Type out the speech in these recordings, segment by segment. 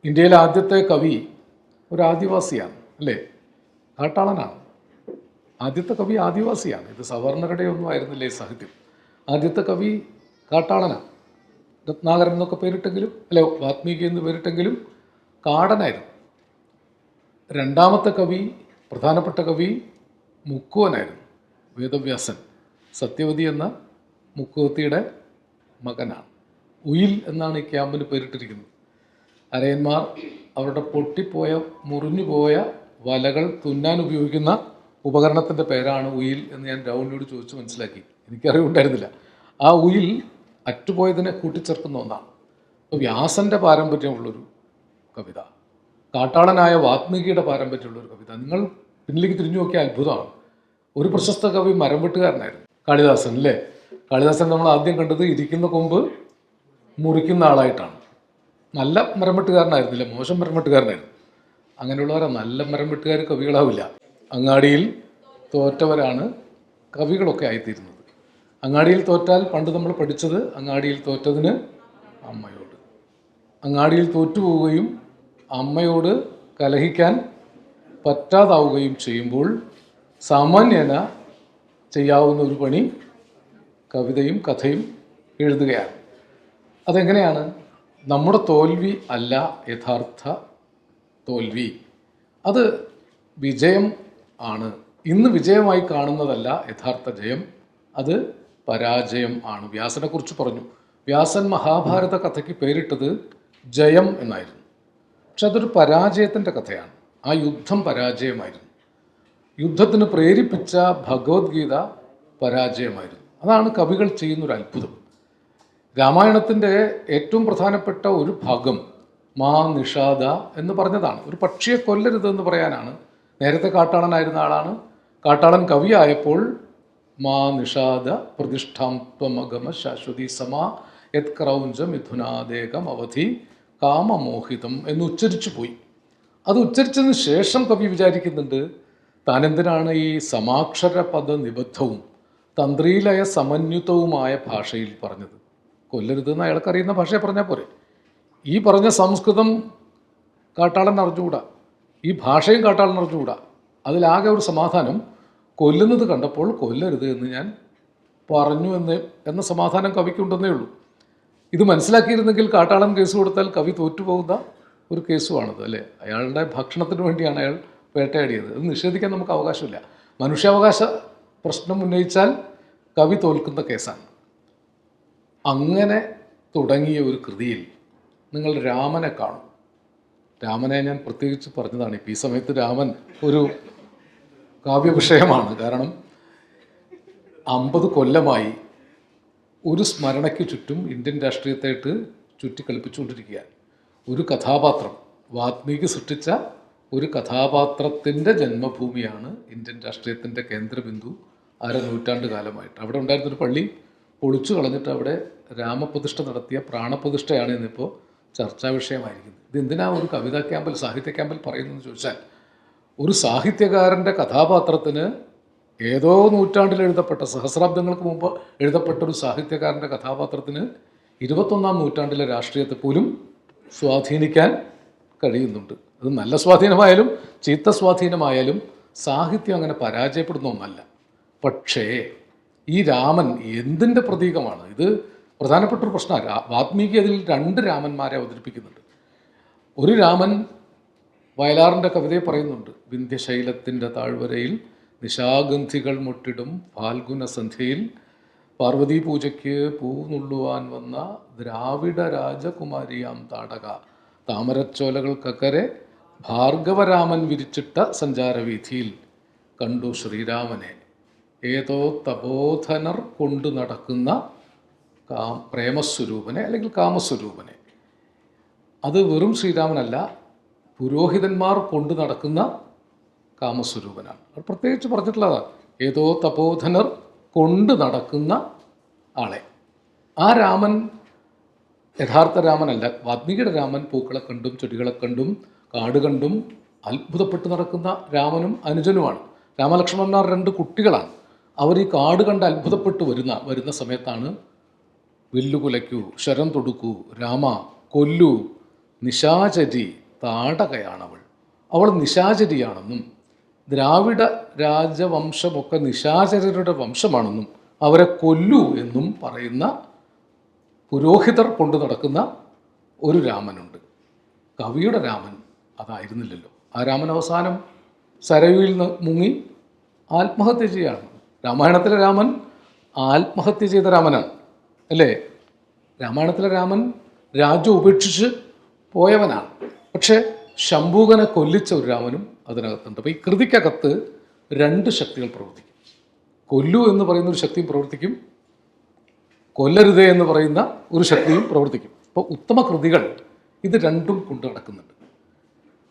ഇന്ത്യയിലെ ആദ്യത്തെ കവി ഒരു ആദിവാസിയാണ് അല്ലേ? കാട്ടാളനാണ്. ആദ്യത്തെ കവി ആദിവാസിയാണ്. ഇത് സവർണരുടെ ഒന്നും ആയിരുന്നില്ല ഈ സാഹിത്യം. ആദ്യത്തെ കവി കാട്ടാളനാണ്. രത്നാകരൻ എന്നൊക്കെ പേരിട്ടെങ്കിലും അല്ലെ വാത്മീകി എന്ന് പേരിട്ടെങ്കിലും കാടനായിരുന്നു. രണ്ടാമത്തെ കവി, പ്രധാനപ്പെട്ട കവി മുക്കുവനായിരുന്നു. വേദവ്യാസൻ, സത്യവതി എന്ന മുക്കുവത്തിയുടെ മകനാണ്. ഉയിൽ എന്നാണ് ഈ ക്യാമ്പിന് പേരിട്ടിരിക്കുന്നത്. അരയന്മാർ അവരുടെ പൊട്ടിപ്പോയ മുറിഞ്ഞുപോയ വലകൾ തുന്നാൻ ഉപയോഗിക്കുന്ന ഉപകരണത്തിൻ്റെ പേരാണ് ഉയിൽ എന്ന് ഞാൻ രാഹുലിനോട് ചോദിച്ച് മനസ്സിലാക്കി. എനിക്കറിവുണ്ടായിരുന്നില്ല. ആ ഉയിൽ അറ്റുപോയതിനെ കൂട്ടിച്ചേർക്കുന്ന ഒന്നാണ്. അപ്പോൾ വ്യാസൻ്റെ പാരമ്പര്യമുള്ളൊരു കവിത, കാട്ടാളനായ വാത്മീകിയുടെ പാരമ്പര്യമുള്ളൊരു കവിത. നിങ്ങൾ പിന്നിലേക്ക് തിരിഞ്ഞു നോക്കിയ അത്ഭുതമാണ്. ഒരു പ്രശസ്ത കവി മരം വെട്ടുകാരനായിരുന്നു, കാളിദാസൻ അല്ലേ? കാളിദാസൻ നമ്മൾ ആദ്യം കണ്ടത് ഇരിക്കുന്ന കൊമ്പ് മുറിക്കുന്ന ആളായിട്ടാണ്. നല്ല മരം വെട്ടുകാരനായിരുന്നില്ല, മോശം മരം വെട്ടുകാരനായിരുന്നു. അങ്ങനെയുള്ളവരാ നല്ല മരം വെട്ടുകാർ കവികളാവില്ല. അങ്ങാടിയിൽ തോറ്റവരാണ് കവികളൊക്കെ ആയിത്തീരുന്നത്. അങ്ങാടിയിൽ തോറ്റാൽ പണ്ട് നമ്മൾ പഠിച്ചത് അങ്ങാടിയിൽ തോറ്റതിന് അമ്മയോട്. അങ്ങാടിയിൽ തോറ്റുപോവുകയും അമ്മയോട് കലഹിക്കാൻ പറ്റാതാവുകയും ചെയ്യുമ്പോൾ സാമാന്യേന ചെയ്യാവുന്ന ഒരു പണി കവിതയും കഥയും എഴുതുകയാണ്. അതെങ്ങനെയാണ്? നമ്മുടെ തോൽവി അല്ല യഥാർത്ഥ തോൽവി, അത് വിജയം ആണ്. ഇന്ന് വിജയമായി കാണുന്നതല്ല യഥാർത്ഥ ജയം, അത് പരാജയം ആണ്. വ്യാസനെക്കുറിച്ച് പറഞ്ഞു. വ്യാസൻ മഹാഭാരത കഥയ്ക്ക് പേരിട്ടത് ജയം എന്നായിരുന്നു. പക്ഷെ അതൊരു പരാജയത്തിൻ്റെ കഥയാണ്. ആ യുദ്ധം പരാജയമായിരുന്നു. യുദ്ധത്തിന് പ്രേരിപ്പിച്ച ഭഗവത്ഗീത പരാജയമായിരുന്നു. അതാണ് കവികൾ ചെയ്യുന്നൊരു അത്ഭുതം. രാമായണത്തിൻ്റെ ഏറ്റവും പ്രധാനപ്പെട്ട ഒരു ഭാഗം മാ നിഷാദ എന്ന് പറഞ്ഞതാണ്. ഒരു പക്ഷിയെ കൊല്ലരുത് എന്ന് പറയാനാണ്. നേരത്തെ കാട്ടാളനായിരുന്ന ആളാണ്. കാട്ടാളൻ കവിയായപ്പോൾ മാ നിഷാദ പ്രതിഷ്ഠാം ത്വമഗമ ശാശ്വതി സമാ യത് ക്രൗഞ്ച മിഥുനാദേകം അവധി കാമമോഹിതം എന്ന് ഉച്ചരിച്ചു പോയി. അത് ഉച്ചരിച്ചതിന് ശേഷം കവി വിചാരിക്കുന്നുണ്ട്, താനെന്തിനാണ് ഈ സമാക്ഷര പദ നിബദ്ധവും തന്ത്രീലയ സമന്വിതവുമായ ഭാഷയിൽ പറഞ്ഞത്? കൊല്ലരുതെന്ന് അയാൾക്കറിയുന്ന ഭാഷയെ പറഞ്ഞാൽ പോരെ. ഈ പറഞ്ഞ സംസ്കൃതം കാട്ടാളൻ അറിഞ്ഞുകൂടാ, ഈ ഭാഷയും കാട്ടാളൻ അറിഞ്ഞുകൂടാ. അതിലാകെ ഒരു സമാധാനം, കൊല്ലുന്നത് കണ്ടപ്പോൾ കൊല്ലരുത് എന്ന് ഞാൻ പറഞ്ഞു എന്ന സമാധാനം കവിക്കുണ്ടെന്നേ ഉള്ളൂ. ഇത് മനസ്സിലാക്കിയിരുന്നെങ്കിൽ കാട്ടാളൻ കേസ് കൊടുത്താൽ കവി തോറ്റുപോകുന്ന ഒരു കേസുമാണത് അല്ലേ? അയാളുടെ ഭക്ഷണത്തിന് വേണ്ടിയാണ് അയാൾ വേട്ടയാടിയത്. അത് നിഷേധിക്കാൻ നമുക്ക് അവകാശമില്ല. മനുഷ്യാവകാശ പ്രശ്നം ഉന്നയിച്ചാൽ കവി തോൽക്കുന്ന കേസാണ്. അങ്ങനെ തുടങ്ങിയ ഒരു കൃതിയിൽ നിങ്ങൾ രാമനെ കാണും. രാമനെ ഞാൻ പ്രത്യേകിച്ച് പറഞ്ഞതാണ്. ഇപ്പോൾ ഈ സമയത്ത് രാമൻ ഒരു കാവ്യവിഷയമാണ്. കാരണം 50 കൊല്ലമായി ഒരു സ്മരണയ്ക്ക് ചുറ്റും ഇന്ത്യൻ രാഷ്ട്രീയത്തായിട്ട് ചുറ്റിക്കളിപ്പിച്ചുകൊണ്ടിരിക്കുകയാണ്. ഒരു കഥാപാത്രം, വാത്മീകി സൃഷ്ടിച്ച ഒരു കഥാപാത്രത്തിൻ്റെ ജന്മഭൂമിയാണ് ഇന്ത്യൻ രാഷ്ട്രീയത്തിൻ്റെ കേന്ദ്രബിന്ദു നൂറ്റാണ്ട് കാലമായിട്ട്. അവിടെ ഉണ്ടായിരുന്നൊരു പള്ളി പൊളിച്ചു കളഞ്ഞിട്ട് അവിടെ രാമപ്രതിഷ്ഠ നടത്തിയ പ്രാണപ്രതിഷ്ഠയാണ് ഇന്നിപ്പോൾ ചർച്ചാ വിഷയമായിരിക്കുന്നത്. ഇതെന്തിനാ ഒരു കവിതാ ക്യാമ്പിൽ, സാഹിത്യ ക്യാമ്പിൽ പറയുന്നതെന്ന് ചോദിച്ചാൽ, ഒരു സാഹിത്യകാരൻ്റെ കഥാപാത്രത്തിന് ഏതോ നൂറ്റാണ്ടിൽ എഴുതപ്പെട്ട, സഹസ്രാബ്ദങ്ങൾക്ക് മുമ്പ് എഴുതപ്പെട്ട ഒരു സാഹിത്യകാരൻ്റെ കഥാപാത്രത്തിന് 21-ാം നൂറ്റാണ്ടിലെ രാഷ്ട്രീയത്തെ പോലും സ്വാധീനിക്കാൻ കഴിയുന്നുണ്ട്. അത് നല്ല സ്വാധീനമായാലും ചീത്ത സ്വാധീനമായാലും സാഹിത്യം അങ്ങനെ പരാജയപ്പെടുന്ന ഒന്നല്ല. പക്ഷേ ഈ രാമൻ എന്തിൻ്റെ പ്രതീകമാണ്? ഇത് പ്രധാനപ്പെട്ട ഒരു പ്രശ്നമാണ്. വാത്മീകി അതിൽ 2 രാമന്മാരെ അവതരിപ്പിക്കുന്നുണ്ട്. ഒരു രാമൻ വയലാറിൻ്റെ കവിതയെ പറയുന്നുണ്ട്. വിന്ധ്യശൈലത്തിൻ്റെ താഴ്വരയിൽ നിശാഗന്ധികൾ മുട്ടിടും ഫാൽഗുന സന്ധ്യയിൽ പാർവതീ പൂജയ്ക്ക് പൂനുള്ളുവാൻ വന്ന ദ്രാവിഡ രാജകുമാരിയാം താടക താമരച്ചോലകൾക്കക്കരെ ഭാർഗവരാമൻ വിരിച്ചിട്ട സഞ്ചാരവീഥിയിൽ കണ്ടു ശ്രീരാമനെ ഏതോ തപോധനർ കൊണ്ടു നടക്കുന്ന പ്രേമസ്വരൂപനെ അല്ലെങ്കിൽ കാമസ്വരൂപനെ. അത് വെറും ശ്രീരാമനല്ല, പുരോഹിതന്മാർ കൊണ്ടു നടക്കുന്ന കാമസ്വരൂപനാണ്. അത് പ്രത്യേകിച്ച് പറഞ്ഞിട്ടുള്ളതാണ്. ഏതോ തപോധനർ കൊണ്ടു നടക്കുന്ന ആളെ. ആ രാമൻ യഥാർത്ഥ രാമനല്ല. വാത്മീകിയുടെ രാമൻ പൂക്കളെ കണ്ടും ചെടികളെ കണ്ടും കാട് കണ്ടും അത്ഭുതപ്പെട്ട് നടക്കുന്ന രാമനും അനുജനുമാണ്. രാമലക്ഷ്മണന്മാർ 2 കുട്ടികളാണ്. അവർ ഈ കാട് കണ്ട് അത്ഭുതപ്പെട്ട് വരുന്ന സമയത്താണ് വില്ലുകുലയ്ക്കൂ, ശരം തൊടുക്കൂ, രാമ കൊല്ലൂ, നിശാചരി താടകയാണവൾ. അവൾ നിശാചരിയാണെന്നും ദ്രാവിഡ രാജവംശമൊക്കെ നിശാചരരുടെ വംശമാണെന്നും അവരെ കൊല്ലൂ എന്നും പറയുന്ന പുരോഹിതർ കൊണ്ടു നടക്കുന്ന ഒരു രാമനുണ്ട്. കവിയുടെ രാമൻ അതായിരുന്നില്ലല്ലോ. ആ രാമൻ അവസാനം സരയുവിൽ നിന്ന് മുങ്ങി ആത്മഹത്യ ചെയ്യാണ്. രാമായണത്തിലെ രാമൻ ആത്മഹത്യ ചെയ്ത രാമനാണ് അല്ലേ? രാമായണത്തിലെ രാമൻ രാജ്യം ഉപേക്ഷിച്ച് പോയവനാണ്. പക്ഷേ ശംഭൂകനെ കൊല്ലിച്ച ഒരു രാമനും അതിനകത്തുണ്ട്. അപ്പോൾ ഈ കൃതിക്കകത്ത് രണ്ട് ശക്തികൾ പ്രവർത്തിക്കും. കൊല്ലു എന്ന് പറയുന്ന ഒരു ശക്തിയും പ്രവർത്തിക്കും, കൊല്ലരുതേ എന്ന് പറയുന്ന ഒരു ശക്തിയും പ്രവർത്തിക്കും. അപ്പോൾ ഉത്തമ കൃതികൾ ഇത് രണ്ടും കൊണ്ടു നടക്കുന്നുണ്ട്.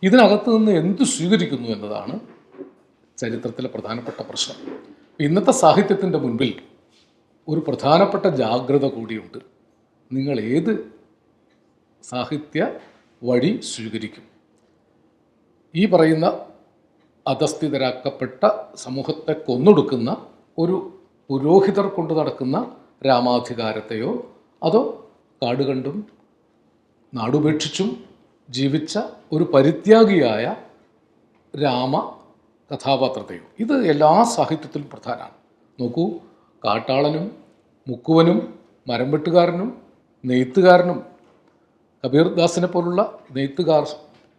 ഇതിനകത്ത് നിന്ന് എന്തു സ്വീകരിക്കുന്നു എന്നതാണ് ചരിത്രത്തിലെ പ്രധാനപ്പെട്ട പ്രശ്നം. ഇന്നത്തെ സാഹിത്യത്തിൻ്റെ മുൻപിൽ ഒരു പ്രധാനപ്പെട്ട ജാഗ്രത കൂടിയുണ്ട്. നിങ്ങൾ ഏത് സാഹിത്യ വഴി സ്വീകരിക്കും? ഈ പറയുന്ന അധസ്ഥിതരാക്കപ്പെട്ട സമൂഹത്തെ കൊന്നൊടുക്കുന്ന ഒരു പുരോഹിതർ കൊണ്ട് നടക്കുന്ന രാമാധികാരത്തെയോ അതോ കാടുകണ്ടും നാടുപേക്ഷിച്ചും ജീവിച്ച ഒരു പരിത്യാഗിയായ രാമ കഥാപാത്രത്തെയോ? ഇത് എല്ലാ സാഹിത്യത്തിലും പ്രധാനമാണ്. നോക്കൂ, കാട്ടാളനും മുക്കുവനും മരംവെട്ടുകാരനും നെയ്ത്തുകാരനും കബീർദാസിനെ പോലുള്ള നെയ്ത്തുകാർ,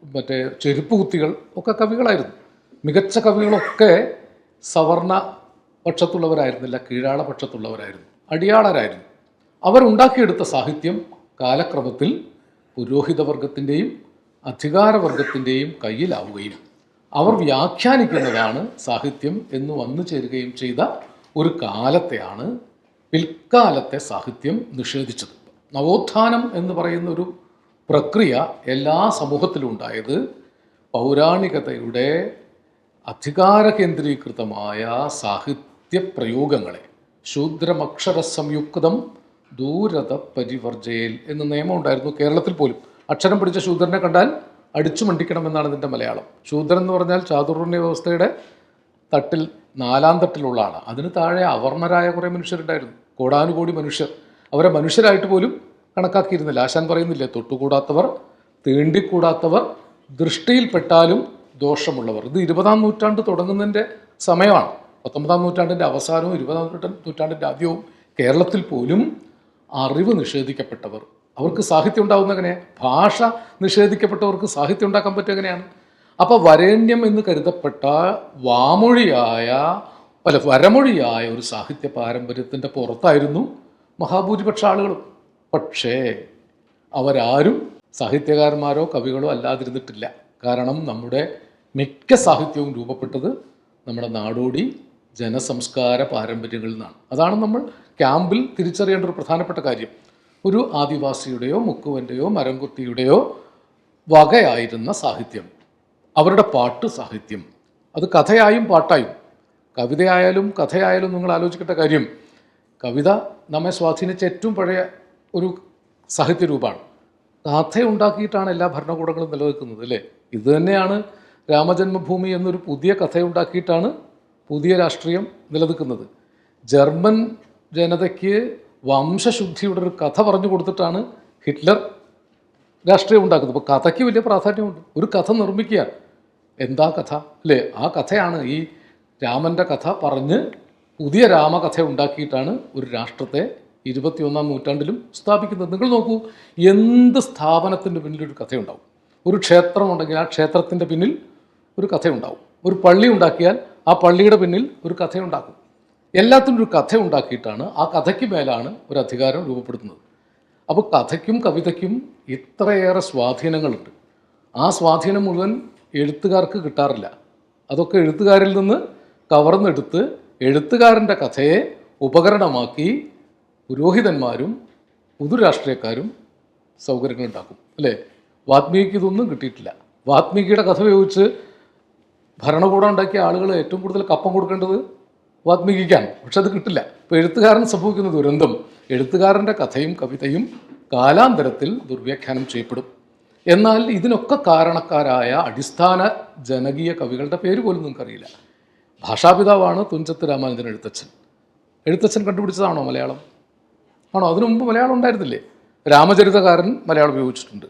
മറ്റേ ചെരുപ്പ് കുത്തികൾ ഒക്കെ കവികളായിരുന്നു. മികച്ച കവികളൊക്കെ സവർണ പക്ഷത്തുള്ളവരായിരുന്നില്ല, കീഴാള പക്ഷത്തുള്ളവരായിരുന്നു, അടിയാളരായിരുന്നു. അവരുണ്ടാക്കിയെടുത്ത സാഹിത്യം കാലക്രമത്തിൽ പുരോഹിതവർഗത്തിൻ്റെയും അധികാരവർഗത്തിൻ്റെയും കയ്യിലാവുകയും അവർ വ്യാഖ്യാനിക്കുന്നതാണ് സാഹിത്യം എന്ന് വന്നു ചേരുകയും ചെയ്ത ഒരു കാലത്തെയാണ് പിൽക്കാലത്തെ സാഹിത്യം നിഷേധിച്ചത്. നവോത്ഥാനം എന്ന് പറയുന്ന ഒരു പ്രക്രിയ എല്ലാ സമൂഹത്തിലും ഉണ്ടായത് പൗരാണികതയുടെ അധികാര കേന്ദ്രീകൃതമായ സാഹിത്യ പ്രയോഗങ്ങളെ ശൂദ്രമക്ഷര സംയുക്തം ദൂരത പരിവർജയിൽ എന്ന നിയമം ഉണ്ടായിരുന്നു കേരളത്തിൽ പോലും. അക്ഷരം പിടിച്ച ശൂദ്രനെ കണ്ടാൽ അടിച്ചു മണ്ടിക്കണമെന്നാണ് ഇതിൻ്റെ മലയാളം. ശൂദ്രൻ എന്ന് പറഞ്ഞാൽ ചാതുർവർണ്ണ വ്യവസ്ഥയുടെ തട്ടിൽ 4ാം തട്ടിലുള്ള ആളാണ്. അതിന് താഴെ അവർണരായ കുറേ മനുഷ്യരുണ്ടായിരുന്നു, കോടാനുകോടി മനുഷ്യർ. അവരെ മനുഷ്യരായിട്ട് പോലും കണക്കാക്കിയിരുന്നില്ല. ആശാൻ പറയുന്നില്ലേ, തൊട്ടുകൂടാത്തവർ, തീണ്ടിക്കൂടാത്തവർ, ദൃഷ്ടിയിൽപ്പെട്ടാലും ദോഷമുള്ളവർ. ഇത് 20ാം നൂറ്റാണ്ട് തുടങ്ങുന്നതിൻ്റെ സമയമാണ്. 19ാം നൂറ്റാണ്ടിൻ്റെ അവസാനവും 20ാം നൂറ്റാണ്ടിൻ്റെ ആദ്യവും കേരളത്തിൽ പോലും അറിവ് നിഷേധിക്കപ്പെട്ടവർ. അവർക്ക് സാഹിത്യം ഉണ്ടാകുന്ന എങ്ങനെയാണ്? ഭാഷ നിഷേധിക്കപ്പെട്ടവർക്ക് സാഹിത്യം ഉണ്ടാക്കാൻ പറ്റുക എങ്ങനെയാണ്? അപ്പോൾ വരേണ്യം എന്ന് കരുതപ്പെട്ട വരമൊഴിയായ ഒരു സാഹിത്യ പാരമ്പര്യത്തിൻ്റെ പുറത്തായിരുന്നു മഹാഭൂരിപക്ഷ ആളുകളും. പക്ഷേ അവരാരും സാഹിത്യകാരന്മാരോ കവികളോ അല്ലാതിരുന്നിട്ടില്ല. കാരണം നമ്മുടെ മിക്ക സാഹിത്യവും രൂപപ്പെട്ടത് നമ്മുടെ നാടോടി ജനസംസ്കാര പാരമ്പര്യങ്ങളിൽ നിന്നാണ്. അതാണ് നമ്മൾ ക്യാമ്പിൽ തിരിച്ചറിയേണ്ട ഒരു പ്രധാനപ്പെട്ട കാര്യം. ഒരു ആദിവാസിയുടെയോ മുക്കുവൻ്റെയോ മരംകുത്തിയുടെയോ വകയായിരുന്ന സാഹിത്യം, അവരുടെ പാട്ട് സാഹിത്യം, അത് കഥയായും പാട്ടായും, കവിതയായാലും കഥയായാലും നിങ്ങൾ ആലോചിക്കേണ്ട കാര്യം, കവിത നമ്മെ സ്വാധീനിച്ച ഏറ്റവും പഴയ ഒരു സാഹിത്യ രൂപമാണ്. കഥയുണ്ടാക്കിയിട്ടാണ് എല്ലാ ഭരണകൂടങ്ങളും നിലനിൽക്കുന്നത് അല്ലേ? ഇത് തന്നെയാണ് രാമജന്മഭൂമി എന്നൊരു പുതിയ കഥയുണ്ടാക്കിയിട്ടാണ് പുതിയ രാഷ്ട്രീയം നിലനിൽക്കുന്നത്. ജർമ്മൻ ജനതയ്ക്ക് വംശശുദ്ധിയുടെ ഒരു കഥ പറഞ്ഞു കൊടുത്തിട്ടാണ് ഹിറ്റ്ലർ രാഷ്ട്രീയം ഉണ്ടാക്കുന്നത്. അപ്പോൾ കഥയ്ക്ക് വലിയ പ്രാധാന്യമുണ്ട്. ഒരു കഥ നിർമ്മിക്കുക, എന്താ കഥ അല്ലേ? ആ കഥയാണ് ഈ രാമൻ്റെ കഥ പറഞ്ഞ് പുതിയ രാമകഥ ഉണ്ടാക്കിയിട്ടാണ് ഒരു രാഷ്ട്രത്തെ 21ാം നൂറ്റാണ്ടിലും സ്ഥാപിക്കുന്നത്. നിങ്ങൾ നോക്കൂ, എന്ത് സ്ഥാപനത്തിൻ്റെ പിന്നിലൊരു കഥയുണ്ടാവും. ഒരു ക്ഷേത്രമുണ്ടെങ്കിൽ ആ ക്ഷേത്രത്തിൻ്റെ പിന്നിൽ ഒരു കഥയുണ്ടാവും. ഒരു പള്ളി ഉണ്ടാക്കിയാൽ ആ പള്ളിയുടെ പിന്നിൽ ഒരു കഥയുണ്ടാക്കും. എല്ലാത്തിനും ഒരു കഥ ഉണ്ടാക്കിയിട്ടാണ് ആ കഥയ്ക്ക് മേലാണ് ഒരു അധികാരം രൂപപ്പെടുത്തുന്നത്. അപ്പോൾ കഥയ്ക്കും കവിതയ്ക്കും ഇത്രയേറെ സ്വാധീനങ്ങളുണ്ട്. ആ സ്വാധീനം മുഴുവൻ എഴുത്തുകാർക്ക് കിട്ടാറില്ല. അതൊക്കെ എഴുത്തുകാരിൽ നിന്ന് കവർന്നെടുത്ത് എഴുത്തുകാരൻ്റെ കഥയെ ഉപകരണമാക്കി പുരോഹിതന്മാരും പൊതുരാഷ്ട്രീയക്കാരും സൗകര്യങ്ങളുണ്ടാക്കും അല്ലേ? വാത്മീകിക്ക് ഇതൊന്നും കിട്ടിയിട്ടില്ല. വാത്മീകിയുടെ കഥ ഉപയോഗിച്ച് ഭരണകൂടം ഉണ്ടാക്കിയ ആളുകൾ ഏറ്റവും കൂടുതൽ കപ്പം കൊടുക്കേണ്ടത് വാത്മീകിക്കാണ്. പക്ഷെ അത് കിട്ടില്ല. ഇപ്പോൾ എഴുത്തുകാരൻ സംഭവിക്കുന്ന ദുരന്തം, എഴുത്തുകാരൻ്റെ കഥയും കവിതയും കാലാന്തരത്തിൽ ദുർവ്യാഖ്യാനം ചെയ്യപ്പെടും. എന്നാൽ ഇതിനൊക്കെ കാരണക്കാരായ അടിസ്ഥാന ജനകീയ കവികളുടെ പേര് പോലും നിങ്ങൾക്കറിയില്ല. ഭാഷാപിതാവാണ് തുഞ്ചത്ത് രാമാനുജൻ എഴുത്തച്ഛൻ. എഴുത്തച്ഛൻ കണ്ടുപിടിച്ചതാണോ മലയാളം? ആണോ? അതിനു മുമ്പ് മലയാളം ഉണ്ടായിരുന്നില്ലേ? രാമചരിതകാരൻ മലയാളം ഉപയോഗിച്ചിട്ടുണ്ട്.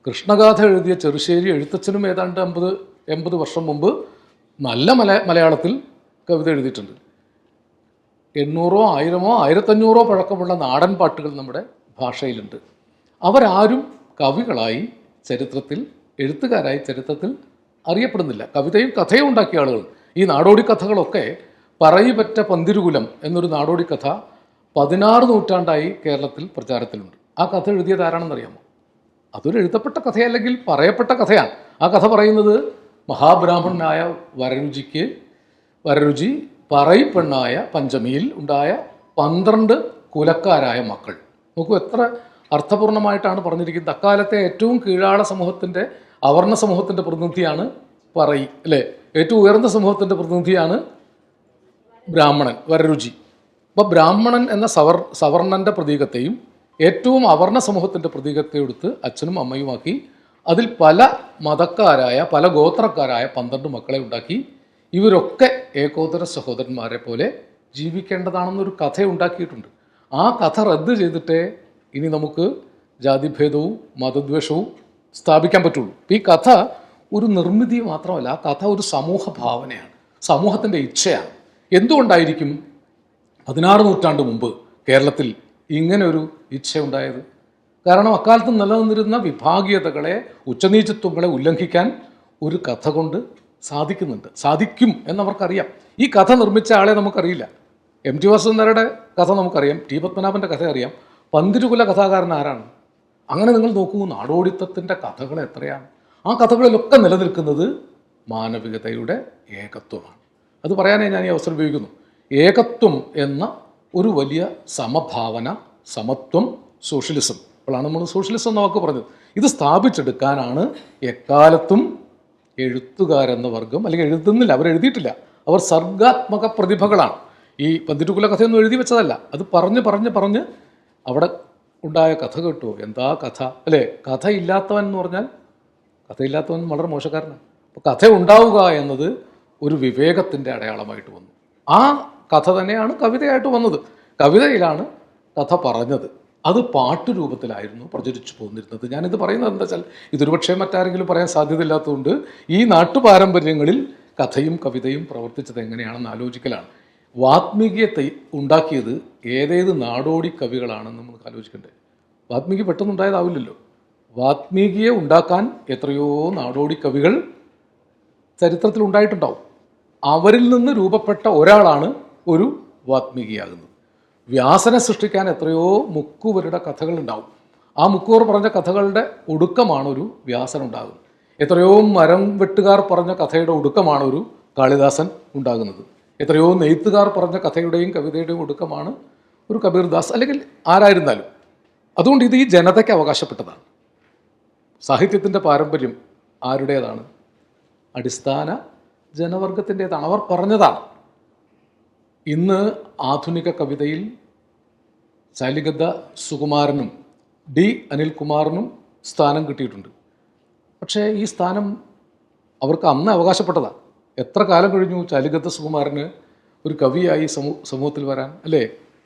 കൃഷ്ണഗാഥ എഴുതിയ ചെറുശ്ശേരി എഴുത്തച്ഛനും ഏതാണ്ട് 50-80 വർഷം മുമ്പ് നല്ല മലയാളത്തിൽ കവിത എഴുതിയിട്ടുണ്ട്. 800, 1000, 1500 പഴക്കമുള്ള നാടൻ പാട്ടുകൾ നമ്മുടെ ഭാഷയിലുണ്ട്. അവരാരും കവികളായി ചരിത്രത്തിൽ, എഴുത്തുകാരായി ചരിത്രത്തിൽ അറിയപ്പെടുന്നില്ല. കവിതയും കഥയും ഉണ്ടാക്കിയ ആളുകൾ. ഈ നാടോടി കഥകളൊക്കെ പറയിപെറ്റ പന്തിരുകുലം എന്നൊരു നാടോടി കഥ 16 നൂറ്റാണ്ടായി കേരളത്തിൽ പ്രചാരത്തിലുണ്ട്. ആ കഥ എഴുതിയത് ആരാണെന്നറിയാമോ? അതൊരു എഴുതപ്പെട്ട കഥയല്ലെങ്കിൽ പറയപ്പെട്ട കഥയാണ്. ആ കഥ പറയുന്നത് മഹാബ്രാഹ്മണനായ വരരുചി പറയിപ്പെണ്ണായ പഞ്ചമിയിൽ ഉണ്ടായ 12 കുലക്കാരായ മക്കൾ. നോക്കൂ, എത്ര അർത്ഥപൂർണമായിട്ടാണ് പറഞ്ഞിരിക്കുന്നത്. അക്കാലത്തെ ഏറ്റവും കീഴാള സമൂഹത്തിൻ്റെ, അവർണ സമൂഹത്തിൻ്റെ പ്രതിനിധിയാണ് പറയി, അല്ലേ? ഏറ്റവും ഉയർന്ന സമൂഹത്തിൻ്റെ പ്രതിനിധിയാണ് ബ്രാഹ്മണൻ, വരരുചി. അപ്പോൾ ബ്രാഹ്മണൻ എന്ന സവർണൻ്റെ പ്രതീകത്തെയും ഏറ്റവും അവർണ സമൂഹത്തിൻ്റെ പ്രതീകത്തെ എടുത്ത് അച്ഛനും അമ്മയുമാക്കി അതിൽ പല മതക്കാരായ, പല ഗോത്രക്കാരായ 12 മക്കളെ ഉണ്ടാക്കി. ഇവരൊക്കെ ഏകോദര സഹോദരന്മാരെ പോലെ ജീവിക്കേണ്ടതാണെന്നൊരു കഥ ഉണ്ടാക്കിയിട്ടുണ്ട്. ആ കഥ റദ്ദ് ചെയ്തിട്ടേ ഇനി നമുക്ക് ജാതിഭേദവും മതദ്വേഷവും സ്ഥാപിക്കാൻ പറ്റുള്ളൂ. ഈ കഥ ഒരു നിർമ്മിതി മാത്രമല്ല, ആ കഥ ഒരു സമൂഹ ഭാവനയാണ്, സമൂഹത്തിൻ്റെ ഇച്ഛയാണ്. എന്തുകൊണ്ടായിരിക്കും 16 നൂറ്റാണ്ട് മുമ്പ് കേരളത്തിൽ ഇങ്ങനെ ഒരു ഇച്ഛ ഉണ്ടായത്? കാരണം അക്കാലത്ത് നിലനിന്നിരുന്ന വിഭാഗീയതകളെ, ഉച്ചനീചത്വങ്ങളെ ഉല്ലംഘിക്കാൻ ഒരു കഥ കൊണ്ട് സാധിക്കും എന്നവർക്കറിയാം. ഈ കഥ നിർമ്മിച്ച ആളെ നമുക്കറിയില്ല. MT വാസുദേവനായരുടെ കഥ നമുക്കറിയാം, T പത്മനാഭൻ്റെ കഥ അറിയാം. പന്തിരുകുല കഥാകാരൻ ആരാണ്? അങ്ങനെ നിങ്ങൾ നോക്കൂ, നാടോടിത്തത്തിൻ്റെ കഥകൾ എത്രയാണ്. ആ കഥകളിലൊക്കെ നിലനിൽക്കുന്നത് മാനവികതയുടെ ഏകത്വമാണ്. അത് പറയാനേ ഞാൻ ഈ അവസരം ഉപയോഗിക്കുന്നു. ഏകത്വം എന്ന ഒരു വലിയ സമഭാവന, സമത്വം, സോഷ്യലിസം. അപ്പോഴാണ് നമ്മൾ സോഷ്യലിസം എന്ന വാക്ക് പറഞ്ഞത്. ഇത് സ്ഥാപിച്ചെടുക്കാനാണ് എക്കാലത്തും എഴുത്തുകാരെന്ന വർഗം, അല്ലെങ്കിൽ എഴുതുന്നില്ല, അവരെഴുതിയിട്ടില്ല, അവർ സർഗാത്മക പ്രതിഭകളാണ്. ഈ പന്തിരുകുല കഥയൊന്നും എഴുതി വെച്ചതല്ല, അത് പറഞ്ഞ് അവിടെ ഉണ്ടായ കഥ കേട്ടോ, എന്താ കഥ, അല്ലേ? കഥയില്ലാത്തവൻ എന്ന് പറഞ്ഞാൽ കഥയില്ലാത്തവൻ വളരെ മോശക്കാരനാണ്. അപ്പോൾ കഥ ഉണ്ടാവുക എന്നത് ഒരു വിവേകത്തിൻ്റെ അടയാളമായിട്ട് വന്നു. ആ കഥ തന്നെയാണ് കവിതയായിട്ട് വന്നത്. കവിതയിലാണ് കഥ പറഞ്ഞത്. അത് പാട്ടുരൂപത്തിലായിരുന്നു പ്രചരിച്ചു പോന്നിരുന്നത്. ഞാനിത് പറയുന്നത് എന്താ വെച്ചാൽ, ഇതൊരു പക്ഷേ മറ്റാരെങ്കിലും പറയാൻ സാധ്യതയില്ലാത്തതുകൊണ്ട് ഈ നാട്ടുപാരമ്പര്യങ്ങളിൽ കഥയും കവിതയും പ്രവർത്തിച്ചത് എങ്ങനെയാണെന്ന് ആലോചിക്കലാണ്. വാത്മീകിയെ ഉണ്ടാക്കിയത് ഏതേത് നാടോടി കവികളാണെന്ന് നമുക്ക് ആലോചിക്കണ്ടേ. വാത്മീകി പെട്ടെന്നുണ്ടായതാവില്ലല്ലോ. വാത്മീകിയെ ഉണ്ടാക്കാൻ എത്രയോ നാടോടി കവികൾ ചരിത്രത്തിൽ ഉണ്ടായിട്ടുണ്ടാവും. അവരിൽ നിന്ന് രൂപപ്പെട്ട ഒരാളാണ് ഒരു വാത്മീകിയാകുന്നത്. വ്യാസനെ സൃഷ്ടിക്കാൻ എത്രയോ മുക്കുവരുടെ കഥകളുണ്ടാവും. ആ മുക്കുവർ പറഞ്ഞ കഥകളുടെ ഒടുക്കമാണ് ഒരു വ്യാസൻ ഉണ്ടാകുന്നത്. എത്രയോ മരം വെട്ടുകാർ പറഞ്ഞ കഥയുടെ ഒടുക്കമാണ് ഒരു കാളിദാസൻ ഉണ്ടാകുന്നത്. എത്രയോ നെയ്ത്തുകാർ പറഞ്ഞ കഥയുടെയും കവിതയുടെയും ഒടുക്കമാണ് ഒരു കബീർദാസ്, അല്ലെങ്കിൽ ആരായിരുന്നാലും. അതുകൊണ്ട് ഇത് ഈ ജനതയ്ക്ക് അവകാശപ്പെട്ടതാണ്. സാഹിത്യത്തിൻ്റെ പാരമ്പര്യം ആരുടേതാണ്? അടിസ്ഥാന ജനവർഗത്തിൻ്റേതാണ്. അവർ പറഞ്ഞതാണ്. ഇന്ന് ആധുനിക കവിതയിൽ ചാലിഗദ്ദ സുകുമാരനും D അനിൽകുമാറിനും സ്ഥാനം കിട്ടിയിട്ടുണ്ട്. പക്ഷേ ഈ സ്ഥാനം അവർക്ക് അന്ന് അവകാശപ്പെട്ടതാണ്. എത്ര കാലം കഴിഞ്ഞു ചാലിഗദ്ദ സുകുമാരന് ഒരു കവിയായി സമൂഹത്തിൽ വരാൻ, അല്ലേ?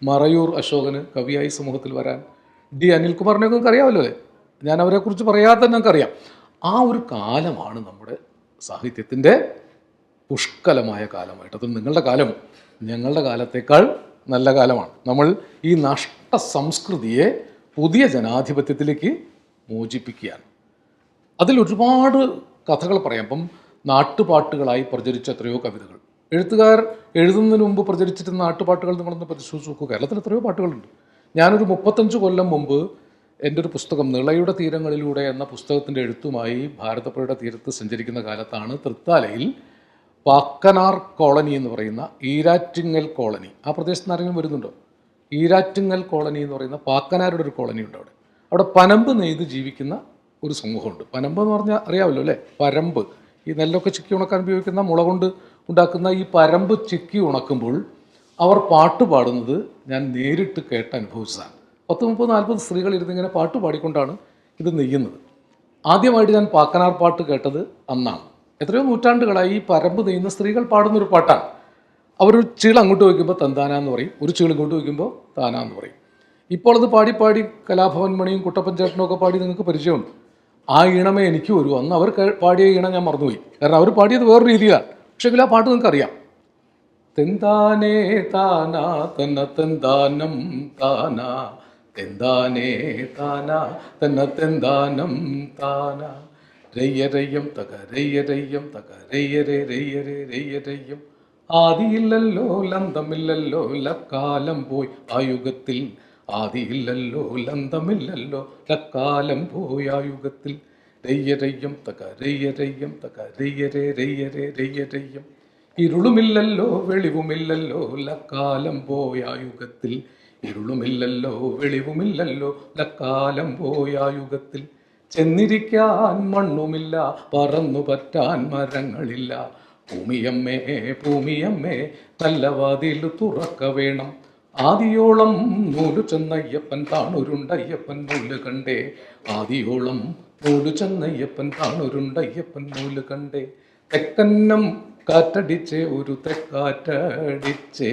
മറയൂർ അശോകന് കവിയായി സമൂഹത്തിൽ വരാൻ. D അനിൽകുമാറിനെ നിങ്ങൾക്ക് അറിയാമല്ലോ, അല്ലേ? ഞാൻ അവരെക്കുറിച്ച് പറയാതെ തന്നെ നമുക്കറിയാം. ആ ഒരു കാലമാണ് നമ്മുടെ സാഹിത്യത്തിൻ്റെ പുഷ്കലമായ കാലമായിട്ട്. അത് നിങ്ങളുടെ കാലം ഞങ്ങളുടെ കാലത്തേക്കാൾ നല്ല കാലമാണ്. നമ്മൾ ഈ നഷ്ട സംസ്കൃതിയെ പുതിയ ജനാധിപത്യത്തിലേക്ക് മോചിപ്പിക്കുകയാണ്. അതിലൊരുപാട് കഥകൾ പറയാം. ഇപ്പം നാട്ടുപാട്ടുകളായി പ്രചരിച്ച എത്രയോ കവിതകൾ, എഴുത്തുകാർ എഴുതുന്നതിന് മുമ്പ് പ്രചരിച്ചിരുന്ന നാട്ടുപാട്ടുകൾ നിങ്ങളൊന്ന് പരിശോധിച്ച് നോക്കുക. കേരളത്തിൽ എത്രയോ പാട്ടുകളുണ്ട്. ഞാനൊരു 35 കൊല്ലം മുമ്പ് എൻ്റെ ഒരു പുസ്തകം നിളയുടെ തീരങ്ങളിലൂടെ എന്ന പുസ്തകത്തിൻ്റെ എഴുത്തുമായി ഭാരതപ്പുഴയുടെ തീരത്ത് സഞ്ചരിക്കുന്ന കാലത്താണ് തൃത്താലയിൽ പാക്കനാർ കോളനി എന്ന് പറയുന്ന ഈരാറ്റിങ്ങൽ കോളനി, ആ പ്രദേശത്ത് നിന്ന് ആരെങ്കിലും വരുന്നുണ്ടോ? ഈരാറ്റിങ്ങൽ കോളനി എന്ന് പറയുന്ന പാക്കനാരുടെ ഒരു കോളനി ഉണ്ട്. അവിടെ പനമ്പ് നെയ്ത് ജീവിക്കുന്ന ഒരു സമൂഹമുണ്ട്. പനമ്പ് എന്ന് പറഞ്ഞാൽ അറിയാമല്ലോ, അല്ലേ? പരമ്പ്, ഈ നെല്ലൊക്കെ ചിക്കി ഉണക്കാൻ ഉപയോഗിക്കുന്ന മുള കൊണ്ട് ഉണ്ടാക്കുന്ന ഈ പരമ്പ് ചിക്കി ഉണക്കുമ്പോൾ അവർ പാട്ട് പാടുന്നത് ഞാൻ നേരിട്ട് കേട്ട് അനുഭവിച്ചതാണ്. 10, 30, 40 സ്ത്രീകൾ ഇരുന്നിങ്ങനെ പാട്ട് പാടിക്കൊണ്ടാണ് ഇത് നെയ്യുന്നത്. ആദ്യമായിട്ട് ഞാൻ പാക്കനാർ പാട്ട് കേട്ടത് അന്നാണ്. എത്രയോ നൂറ്റാണ്ടുകളായി ഈ പരമ്പ് നെയ്യുന്ന സ്ത്രീകൾ പാടുന്നൊരു പാട്ടാണ്. അവരൊരു ചീൾ അങ്ങോട്ട് വയ്ക്കുമ്പോൾ തന്താനാന്ന് പറയും, ഒരു ചീൾ ഇങ്ങോട്ട് വയ്ക്കുമ്പോൾ താനാന്ന് പറയും. ഇപ്പോൾ അത് പാടി കലാഭവൻ മണിയും കുട്ടപ്പൻ ചേട്ടനും ഒക്കെ പാടി നിങ്ങൾക്ക് പരിചയമുണ്ട്. ആ ഈണമേ എനിക്ക് വരൂ. അന്ന് അവർ പാടിയ ഈണം ഞാൻ മറന്നുപോയി, കാരണം അവർ പാടിയത് വേറൊരു രീതിയിലാണ്. പക്ഷെങ്കിൽ ആ പാട്ട് നിങ്ങൾക്കറിയാം. തെന്താനേ താനാ തന്ന തെന്താനം താനാ, തെന്താനേ താനാ തന്ന തെന്താനം താനാ, രയ്യരയ്യം തക രയ്യരയ്യം തക രയ്യരേ രയ്യരേ രയ്യരയ്യം. ആദിയില്ലല്ലോ ലന്തമില്ലല്ലോ ലക്കാലം പോയി ആ യുഗത്തിൽ, ആദിയില്ലല്ലോ ലന്തമില്ലല്ലോ ലക്കാലം പോയി ആ യുഗത്തിൽ, രയ്യരയ്യം തക രയ്യരയ്യം തക രയ്യരേ രയ്യരേ രയ്യരയ്യം. ഇരുളുമില്ലല്ലോ വെളിവുമില്ലല്ലോ ലക്കാലം പോയ യുഗത്തിൽ, ഇരുളുമില്ലല്ലോ വെളിവുമില്ലല്ലോ ലക്കാലം പോയ യുഗത്തിൽ. ചെന്നിരിക്കാൻ മണ്ണുമില്ല, പറന്നു പറ്റാൻ മരങ്ങളില്ല, ഭൂമിയമ്മേ ഭൂമിയമ്മേ നല്ല വാതിൽ തുറക്ക വേണം. ആദിയോളം നൂലു ചെന്നയ്യപ്പൻ താണുരുണ്ടയ്യപ്പൻ നൂല് കണ്ടേ, ആദിയോളം നൂലു ചെന്നയ്യപ്പൻ താണുരുണ്ടയ്യപ്പൻ നൂല് കണ്ടേ. തെക്കന്നം കാറ്റടിച്ചേ ഒരു തെക്കാറ്റടിച്ചേ,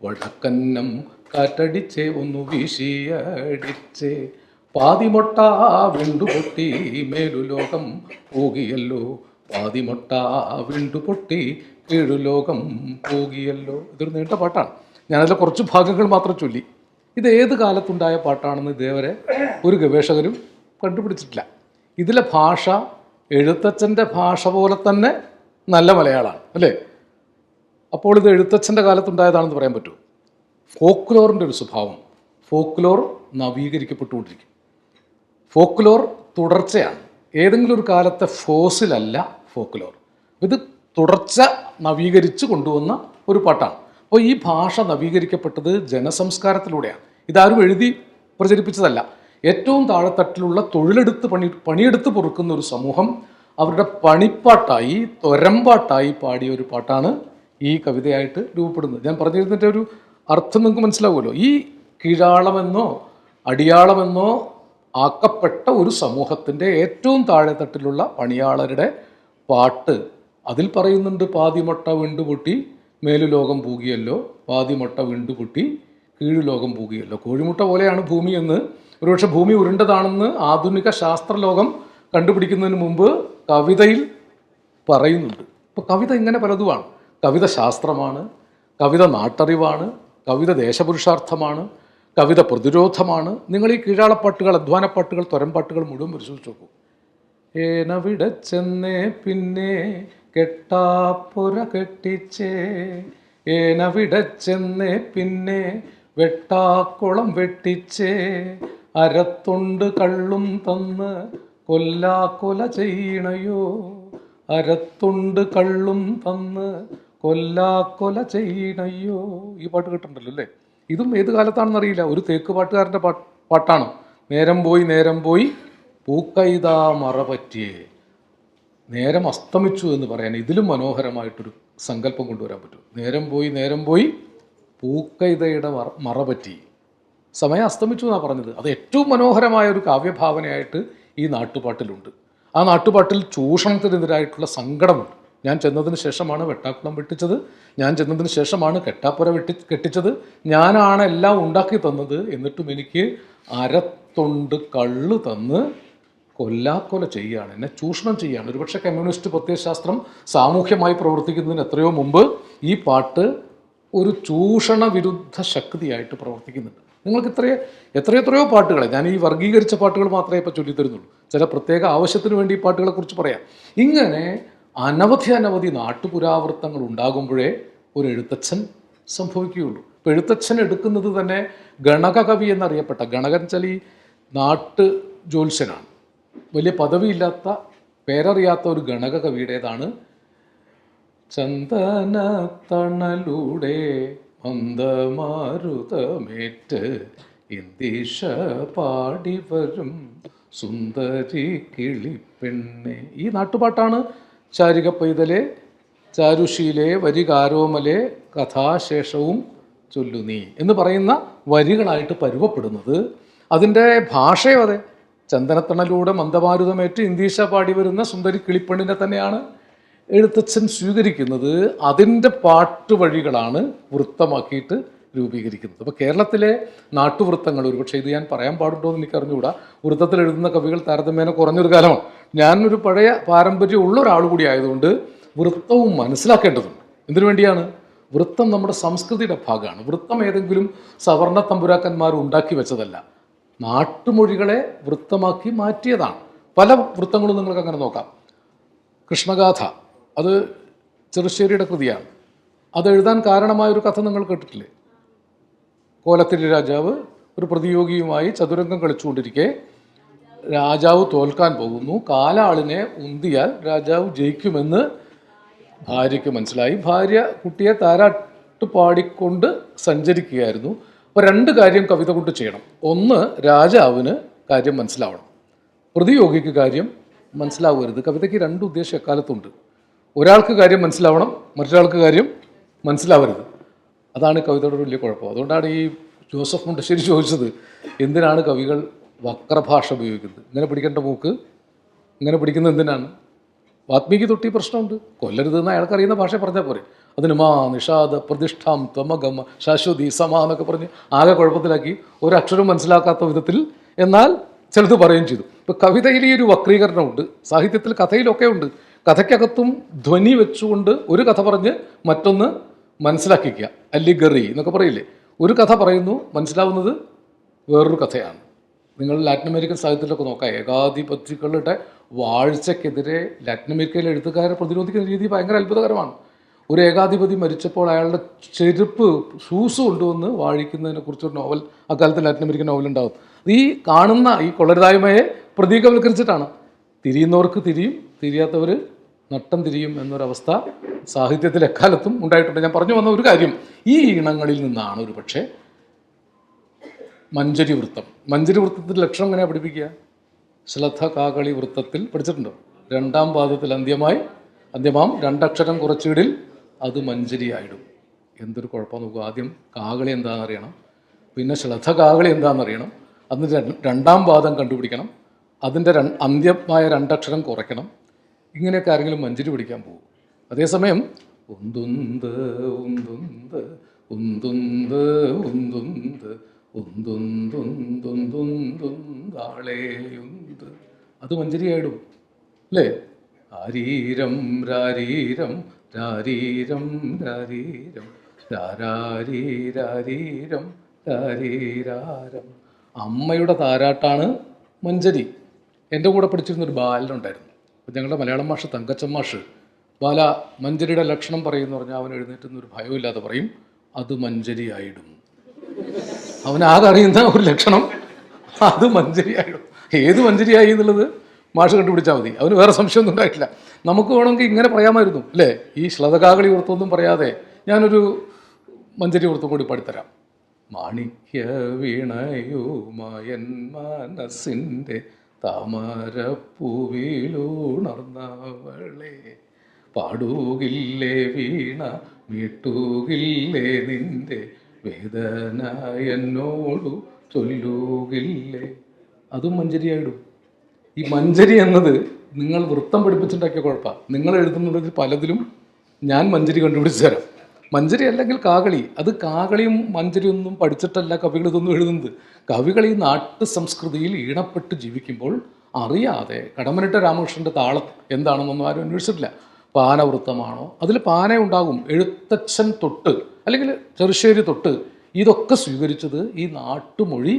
വടക്കന്നം കാറ്റടിച്ചേ ഒന്ന് വീശിയടിച്ചേ. പാതിമൊട്ട വിണ്ടുപൊട്ടി മേലുലോകം പോകിയല്ലോ, പാതിമൊട്ട വിണ്ടുപൊട്ടി കീഴുലോകം പോകിയല്ലോ. ഇതൊരു നീണ്ട പാട്ടാണ്. ഞാനതിലെ കുറച്ച് ഭാഗങ്ങൾ മാത്രം ചൊല്ലി. ഇത് ഏത് കാലത്തുണ്ടായ പാട്ടാണെന്ന് ഇതേവരെ ഒരു ഗവേഷകരും കണ്ടുപിടിച്ചിട്ടില്ല. ഇതിലെ ഭാഷ എഴുത്തച്ഛൻ്റെ ഭാഷ പോലെ തന്നെ നല്ല മലയാളമാണ്, അല്ലേ? അപ്പോൾ ഇത് എഴുത്തച്ഛൻ്റെ കാലത്തുണ്ടായതാണെന്ന് പറയാൻ പറ്റുമോ? ഫോക്ക്ലോറിൻ്റെ ഒരു സ്വഭാവം, ഫോക്ക്ലോർ നവീകരിക്കപ്പെട്ടുകൊണ്ടിരിക്കും. ഫോക്ക്ലോർ തുടർച്ചയാണ്. ഏതെങ്കിലും ഒരു കാലത്തെ ഫോസിലല്ല ഫോക്ക്ലോർ. ഇത് തുടർച്ച നവീകരിച്ച് കൊണ്ടുവന്ന ഒരു പാട്ടാണ്. അപ്പോൾ ഈ ഭാഷ നവീകരിക്കപ്പെട്ടത് ജനസംസ്കാരത്തിലൂടെയാണ്. ഇതാരും എഴുതി പ്രചരിപ്പിച്ചതല്ല. ഏറ്റവും താഴെത്തട്ടിലുള്ള തൊഴിലെടുത്ത് പണിയെടുത്ത് പൊറുക്കുന്ന ഒരു സമൂഹം അവരുടെ പണിപ്പാട്ടായി, തൊരമ്പാട്ടായി പാടിയ ഒരു പാട്ടാണ് ഈ കവിതയായിട്ട് രൂപപ്പെടുന്നത്. ഞാൻ പറഞ്ഞിരുന്നതിൻ്റെ ഒരു അർത്ഥം നിങ്ങൾക്ക് മനസ്സിലാവുമല്ലോ. ഈ കീഴാളമെന്നോ അടിയാളമെന്നോ ആക്കപ്പെട്ട ഒരു സമൂഹത്തിൻ്റെ ഏറ്റവും താഴെത്തട്ടിലുള്ള പണിയാളരുടെ പാട്ട്. അതിൽ പറയുന്നുണ്ട്, പാതിമൊട്ട വിണ്ടുപൊട്ടി മേലുലോകം പൂകിയല്ലോ, പാതിമൊട്ട വിണ്ടുപൊട്ടി കീഴുലോകം പൂകിയല്ലോ. കോഴിമുട്ട പോലെയാണ് ഭൂമി എന്ന്, ഒരുപക്ഷെ ഭൂമി ഉരുണ്ടതാണെന്ന് ആധുനിക ശാസ്ത്രലോകം കണ്ടുപിടിക്കുന്നതിന് മുമ്പ് കവിതയിൽ പറയുന്നുണ്ട്. ഇപ്പോൾ കവിത ഇങ്ങനെ പലതുമാണ്. കവിത ശാസ്ത്രമാണ്, കവിത നാട്ടറിവാണ്, കവിത ദേശപുരുഷാർത്ഥമാണ്, കവിത പ്രതിരോധമാണ്. നിങ്ങൾ ഈ കീഴാളപ്പാട്ടുകൾ, അധ്വാനപ്പാട്ടുകൾ, തൊരമ്പാട്ടുകൾ മുഴുവൻ പരിശോധിച്ച് നോക്കൂ. ഏനവിടെ ചെന്നേ പിന്നെ കെട്ടാപ്പുര കെട്ടിച്ചേ, ഏനവിടെ ചെന്നേ പിന്നെ വെട്ടാക്കുളം വെട്ടിച്ചേ, അരത്തൊണ്ട് കള്ളും തന്ന് കൊല്ലാക്കൊല ചെയ്യണയോ, അരത്തൊണ്ട് കള്ളും തന്ന് കൊല്ലാക്കൊല ചെയ്യണയോ. ഈ പാട്ട് കേട്ടിട്ടുണ്ടല്ലോ അല്ലേ? ഇതും ഏത് കാലത്താണെന്നറിയില്ല. ഒരു തേക്ക് പാട്ടുകാരൻ്റെ പാട്ടാണ്. നേരം പോയി പൂക്കൈതാ മറ പറ്റിയേ. നേരം അസ്തമിച്ചു എന്ന് പറയാൻ ഇതിലും മനോഹരമായിട്ടൊരു സങ്കല്പം കൊണ്ടുവരാൻ പറ്റും. നേരം പോയി പൂക്കൈതയുടെ മറ പറ്റി. സമയം അസ്തമിച്ചു എന്നാണ് പറഞ്ഞത്. അത് ഏറ്റവും മനോഹരമായ ഒരു കാവ്യഭാവനയായിട്ട് ഈ നാട്ടുപാട്ടിലുണ്ട്. ആ നാട്ടുപാട്ടിൽ ചൂഷണത്തിനെതിരായിട്ടുള്ള സങ്കടമുണ്ട്. ഞാൻ ചെന്നതിന് ശേഷമാണ് വെട്ടാക്കുളം വെട്ടിച്ചത്, ഞാൻ ചെന്നതിന് ശേഷമാണ് കെട്ടാപ്പുര കെട്ടിച്ചത്, ഞാനാണ് എല്ലാം ഉണ്ടാക്കി തന്നത്, എന്നിട്ടും എനിക്ക് അരത്തൊണ്ട് കള്ള് തന്ന് കൊല്ലാക്കൊല ചെയ്യുകയാണ്, എന്നെ ചൂഷണം ചെയ്യുകയാണ്. ഒരുപക്ഷെ കമ്മ്യൂണിസ്റ്റ് പ്രത്യയശാസ്ത്രം സാമൂഹ്യമായി പ്രവർത്തിക്കുന്നതിന് എത്രയോ മുമ്പ് ഈ പാട്ട് ഒരു ചൂഷണ വിരുദ്ധ ശക്തിയായിട്ട് പ്രവർത്തിക്കുന്നുണ്ട്. നിങ്ങൾക്ക് എത്രയോ പാട്ടുകളെ, ഞാൻ ഈ വർഗീകരിച്ച പാട്ടുകൾ മാത്രമേ ഇപ്പോൾ ചൊല്ലിത്തരുന്നുള്ളൂ. ചില പ്രത്യേക ആവശ്യത്തിന് വേണ്ടി ഈ പാട്ടുകളെക്കുറിച്ച് പറയാം. ഇങ്ങനെ അനവധി നാട്ടുപുരാവൃത്തങ്ങൾ ഉണ്ടാകുമ്പോഴേ ഒരു എഴുത്തച്ഛൻ സംഭവിക്കുകയുള്ളൂ. ഇപ്പോൾ എഴുത്തച്ഛൻ എടുക്കുന്നത് തന്നെ ഗണകകവി എന്നറിയപ്പെട്ട, ഗണകൻ വെച്ചാൽ ഈ നാട്ട് ജ്യോത്സ്യനാണ്, വലിയ പദവിയില്ലാത്ത പേരറിയാത്ത ഒരു ഗണകകവിയുടേതാണ്. ചന്ദനത്തണലൂടെ മന്ദമാരുതമേറ്റ് ഇന്ദീഷ പാടി വരും സുന്ദരി കിളിപ്പെണ്ണെ. ഈ നാട്ടുപാട്ടാണ് ചാരിക പൈതലെ ചാരുശീലെ വരികാരോമലെ കഥാശേഷവും ചൊല്ലു നീ എന്ന് പറയുന്ന വരികളായിട്ട് പരുവപ്പെടുന്നത്. അതിൻ്റെ ഭാഷയോ അതെ, ചന്ദനത്തണലൂടെ മന്ദമാരുതമേറ്റ് ഇന്ദീഷ പാടി വരുന്ന സുന്ദരി കിളിപ്പെണ്ണിനെ തന്നെയാണ് എഴുത്തച്ഛൻ സ്വീകരിക്കുന്നത്. അതിൻ്റെ പാട്ടുവഴികളാണ് വൃത്തമാക്കിയിട്ട് രൂപീകരിക്കുന്നത്. അപ്പോൾ കേരളത്തിലെ നാട്ടുവൃത്തങ്ങൾ, ഒരുപക്ഷെ ഇത് ഞാൻ പറയാൻ പാടുണ്ടോ എന്ന് എനിക്കറിഞ്ഞുകൂടാ, വൃത്തത്തിൽ എഴുതുന്ന കവികൾ താരതമ്യേന കുറഞ്ഞൊരു കാലമാണ്. ഞാനൊരു പഴയ പാരമ്പര്യം ഉള്ള ഒരാൾ കൂടി ആയതുകൊണ്ട് വൃത്തവും മനസ്സിലാക്കേണ്ടതുണ്ട്. എന്തിനു വേണ്ടിയാണ്? വൃത്തം നമ്മുടെ സംസ്കൃതിയുടെ ഭാഗമാണ്. വൃത്തം ഏതെങ്കിലും സവർണ തമ്പുരാക്കന്മാർ ഉണ്ടാക്കി വെച്ചതല്ല, നാട്ടുമൊഴികളെ വൃത്തമാക്കി മാറ്റിയതാണ്. പല വൃത്തങ്ങളും നിങ്ങൾക്ക് അങ്ങനെ നോക്കാം. കൃഷ്ണഗാഥ, അത് ചെറുശ്ശേരിയുടെ കൃതിയാണ്. അത് എഴുതാൻ കാരണമായൊരു കഥ നിങ്ങൾ കേട്ടിട്ടില്ലേ? കോലത്തിരി രാജാവ് ഒരു പ്രതിയോഗിയുമായി ചതുരംഗം കളിച്ചുകൊണ്ടിരിക്കെ രാജാവ് തോൽക്കാൻ പോകുന്നു. കാലാളിനെ ഉന്തിയാൽ രാജാവ് ജയിക്കുമെന്ന് ഭാര്യയ്ക്ക് മനസ്സിലായി. ഭാര്യ കുട്ടിയെ താരാട്ട് പാടിക്കൊണ്ട് സഞ്ചരിക്കുകയായിരുന്നു. അപ്പോൾ രണ്ട് കാര്യം കവിത കൊണ്ട് ചെയ്യണം. ഒന്ന്, രാജാവിന് കാര്യം മനസ്സിലാവണം, പ്രതിയോഗിക്ക് കാര്യം മനസ്സിലാവരുത്. കവിതയ്ക്ക് രണ്ട് ഉദ്ദേശം എക്കാലത്തുണ്ട്. ഒരാൾക്ക് കാര്യം മനസ്സിലാവണം, മറ്റൊരാൾക്ക് കാര്യം മനസ്സിലാവരുത്. അതാണ് കവിതയുടെ വലിയ കുഴപ്പം. അതുകൊണ്ടാണ് ഈ ജോസഫ് മുണ്ടശ്ശേരി ചോദിച്ചത്, എന്തിനാണ് കവികൾ വക്രഭാഷ ഉപയോഗിക്കുന്നത്? ഇങ്ങനെ പിടിക്കേണ്ട മൂക്ക് ഇങ്ങനെ പിടിക്കുന്നത് എന്തിനാണ്? വാത്മീകി തൊട്ടി പ്രശ്നമുണ്ട്. കൊല്ലരുതെന്ന് അയാൾക്ക് അറിയുന്ന ഭാഷ പറഞ്ഞാൽ പോരെ. അതിന് മാ നിഷാദ പ്രതിഷ്ഠാം ത്വമഗമ ശാശ്വതി സമ എന്നൊക്കെ പറഞ്ഞ് ആകെ കുഴപ്പത്തിലാക്കി, ഒരക്ഷരം മനസ്സിലാക്കാത്ത വിധത്തിൽ എന്നാൽ ചിലത് പറയുകയും ചെയ്തു. ഇപ്പോൾ കവിതയിൽ ഈ ഒരു വക്രീകരണമുണ്ട്, സാഹിത്യത്തിൽ കഥയിലൊക്കെ ഉണ്ട്. കഥയ്ക്കകത്തും ധ്വനി വെച്ചുകൊണ്ട് ഒരു കഥ പറഞ്ഞ് മറ്റൊന്ന് മനസ്സിലാക്കിക്കുക, അല്ലിഗറി എന്നൊക്കെ പറയില്ലേ. ഒരു കഥ പറയുന്നു, മനസ്സിലാവുന്നത് വേറൊരു കഥയാണ്. നിങ്ങൾ ലാറ്റിൻ അമേരിക്കൻ സാഹിത്യത്തിലൊക്കെ നോക്കാം, ഏകാധിപത്യങ്ങളുടെ വാഴ്ചയ്ക്കെതിരെ ലാറ്റിൻ അമേരിക്കയിലെ എഴുത്തുകാരെ പ്രതിരോധിക്കുന്ന രീതി ഭയങ്കര അത്ഭുതകരമാണ്. ഒരു ഏകാധിപതി മരിച്ചപ്പോൾ അയാളുടെ ചെരുപ്പ് ഷൂസ് കൊണ്ടുവന്ന് വാഴിക്കുന്നതിനെ കുറിച്ചൊരു നോവൽ അക്കാലത്ത് ലാറ്റിൻ അമേരിക്കൻ നോവൽ ഉണ്ടാകും. ഈ കാണുന്ന ഈ കൊള്ളരുതായ്മയെ പ്രതീകവൽക്കരിച്ചിട്ടാണ്. തിരിയുന്നവർക്ക് തിരിയും, തിരിയാത്തവർ നട്ടം തിരിയും എന്നൊരവസ്ഥ സാഹിത്യത്തിൽ എക്കാലത്തും ഉണ്ടായിട്ടുണ്ട്. ഞാൻ പറഞ്ഞു വന്ന ഒരു കാര്യം, ഈ ഈണങ്ങളിൽ നിന്നാണ് ഒരു പക്ഷേ മഞ്ചരി വൃത്തം. മഞ്ചരി വൃത്തത്തിൻ്റെ ലക്ഷണം എങ്ങനെയാണ് പഠിപ്പിക്കുക? ശ്ലഥ കാകളി വൃത്തത്തിൽ പഠിച്ചിട്ടുണ്ടോ? രണ്ടാം പാദത്തിൽ അന്ത്യമാം രണ്ടക്ഷരം കുറച്ചിടിൽ അത് മഞ്ചരിയായിടും. എന്തൊരു കുഴപ്പം നോക്കുക. ആദ്യം കാകളി എന്താണെന്നറിയണം, പിന്നെ ശ്ലഥ കാകളി എന്താണെന്നറിയണം, അതിന് രണ്ടാം പാദം കണ്ടുപിടിക്കണം, അതിൻ്റെ അന്ത്യമായ രണ്ടക്ഷരം കുറയ്ക്കണം. ഇങ്ങനെയൊക്കെ ആരെങ്കിലും മഞ്ചരി പിടിക്കാൻ പോകും. അതേസമയം ഉന്തുന്ത് ഉന്തുന്ത് ഉന്തുന്ത് ഉന്തുന്ത് ഉന്തുന്തുന്തുന്തുന്താളേയുന്ത് അത് മഞ്ചരിയായിടും അല്ലേ? ആരീരം രാരീരം രാരീരം രാരീരം രാരീരാരീരം രാരീരാരം. അമ്മയുടെ താരാട്ടാണ് മഞ്ചരി. എൻ്റെ കൂടെ പഠിച്ചിരുന്നൊരു ബാലനുണ്ടായിരുന്നു. അപ്പോൾ ഞങ്ങളുടെ മലയാളം മാഷ് തങ്കച്ചൻ മാഷ് ബാല മഞ്ചരിയുടെ ലക്ഷണം പറയുമെന്ന് പറഞ്ഞാൽ അവൻ എഴുന്നേറ്റുന്നൊരു ഭയമില്ലാതെ പറയും, അത് മഞ്ചരിയായിടും. അവനാകെ അറിയുന്ന ഒരു ലക്ഷണം അത് മഞ്ചരിയായിടും. ഏത് മഞ്ചരിയായി എന്നുള്ളത് മാഷ് കണ്ടുപിടിച്ചാൽ മതി, അവന് വേറെ സംശയമൊന്നും ഉണ്ടായിട്ടില്ല. നമുക്ക് വേണമെങ്കിൽ ഇങ്ങനെ പറയാമായിരുന്നു അല്ലേ? ഈ ശ്ലതകാകളി വൃത്തമൊന്നും പറയാതെ ഞാനൊരു മഞ്ചരി വൃത്തം കൂടി പാടിത്തരാം. മാണിക്യ വീണയുമായൻ മനസ്സിൻ്റെ താമരപ്പൂവിലുണർന്നവളെ പാടുകില്ലേ വീണ മീട്ടുകില്ലേ നിന്റെ വേദന എന്നോടു ചൊല്ലുകില്ലേ. അതും മഞ്ചരിയായിടും. ഈ മഞ്ചരി എന്നത് നിങ്ങൾ വൃത്തം പഠിപ്പിച്ചിട്ടുണ്ടാക്കിയ കുഴപ്പമാണ്. നിങ്ങൾ എഴുതുന്നതിൽ പലതിലും ഞാൻ മഞ്ചരി കണ്ടുപിടിച്ച് തരാം. മഞ്ചരി അല്ലെങ്കിൽ കാകളി, അത് കാകളിയും മഞ്ചരിയൊന്നും പഠിച്ചിട്ടല്ല കവികൾ ഇതൊന്നും എഴുതുന്നത്. കവികൾ ഈ നാട്ടു സംസ്കൃതിയിൽ ഈണപ്പെട്ട് ജീവിക്കുമ്പോൾ അറിയാതെ കടമ്മനിട്ട രാമകൃഷ്ണൻ്റെ താളം എന്താണെന്നൊന്നും ആരും അന്വേഷിച്ചിട്ടില്ല. പാനവൃത്തമാണോ? അതിൽ പാന ഉണ്ടാകും. എഴുത്തച്ഛൻ തൊട്ട് അല്ലെങ്കിൽ ചെറുശ്ശേരി തൊട്ട് ഇതൊക്കെ സ്വീകരിച്ചത് ഈ നാട്ടുമൊഴി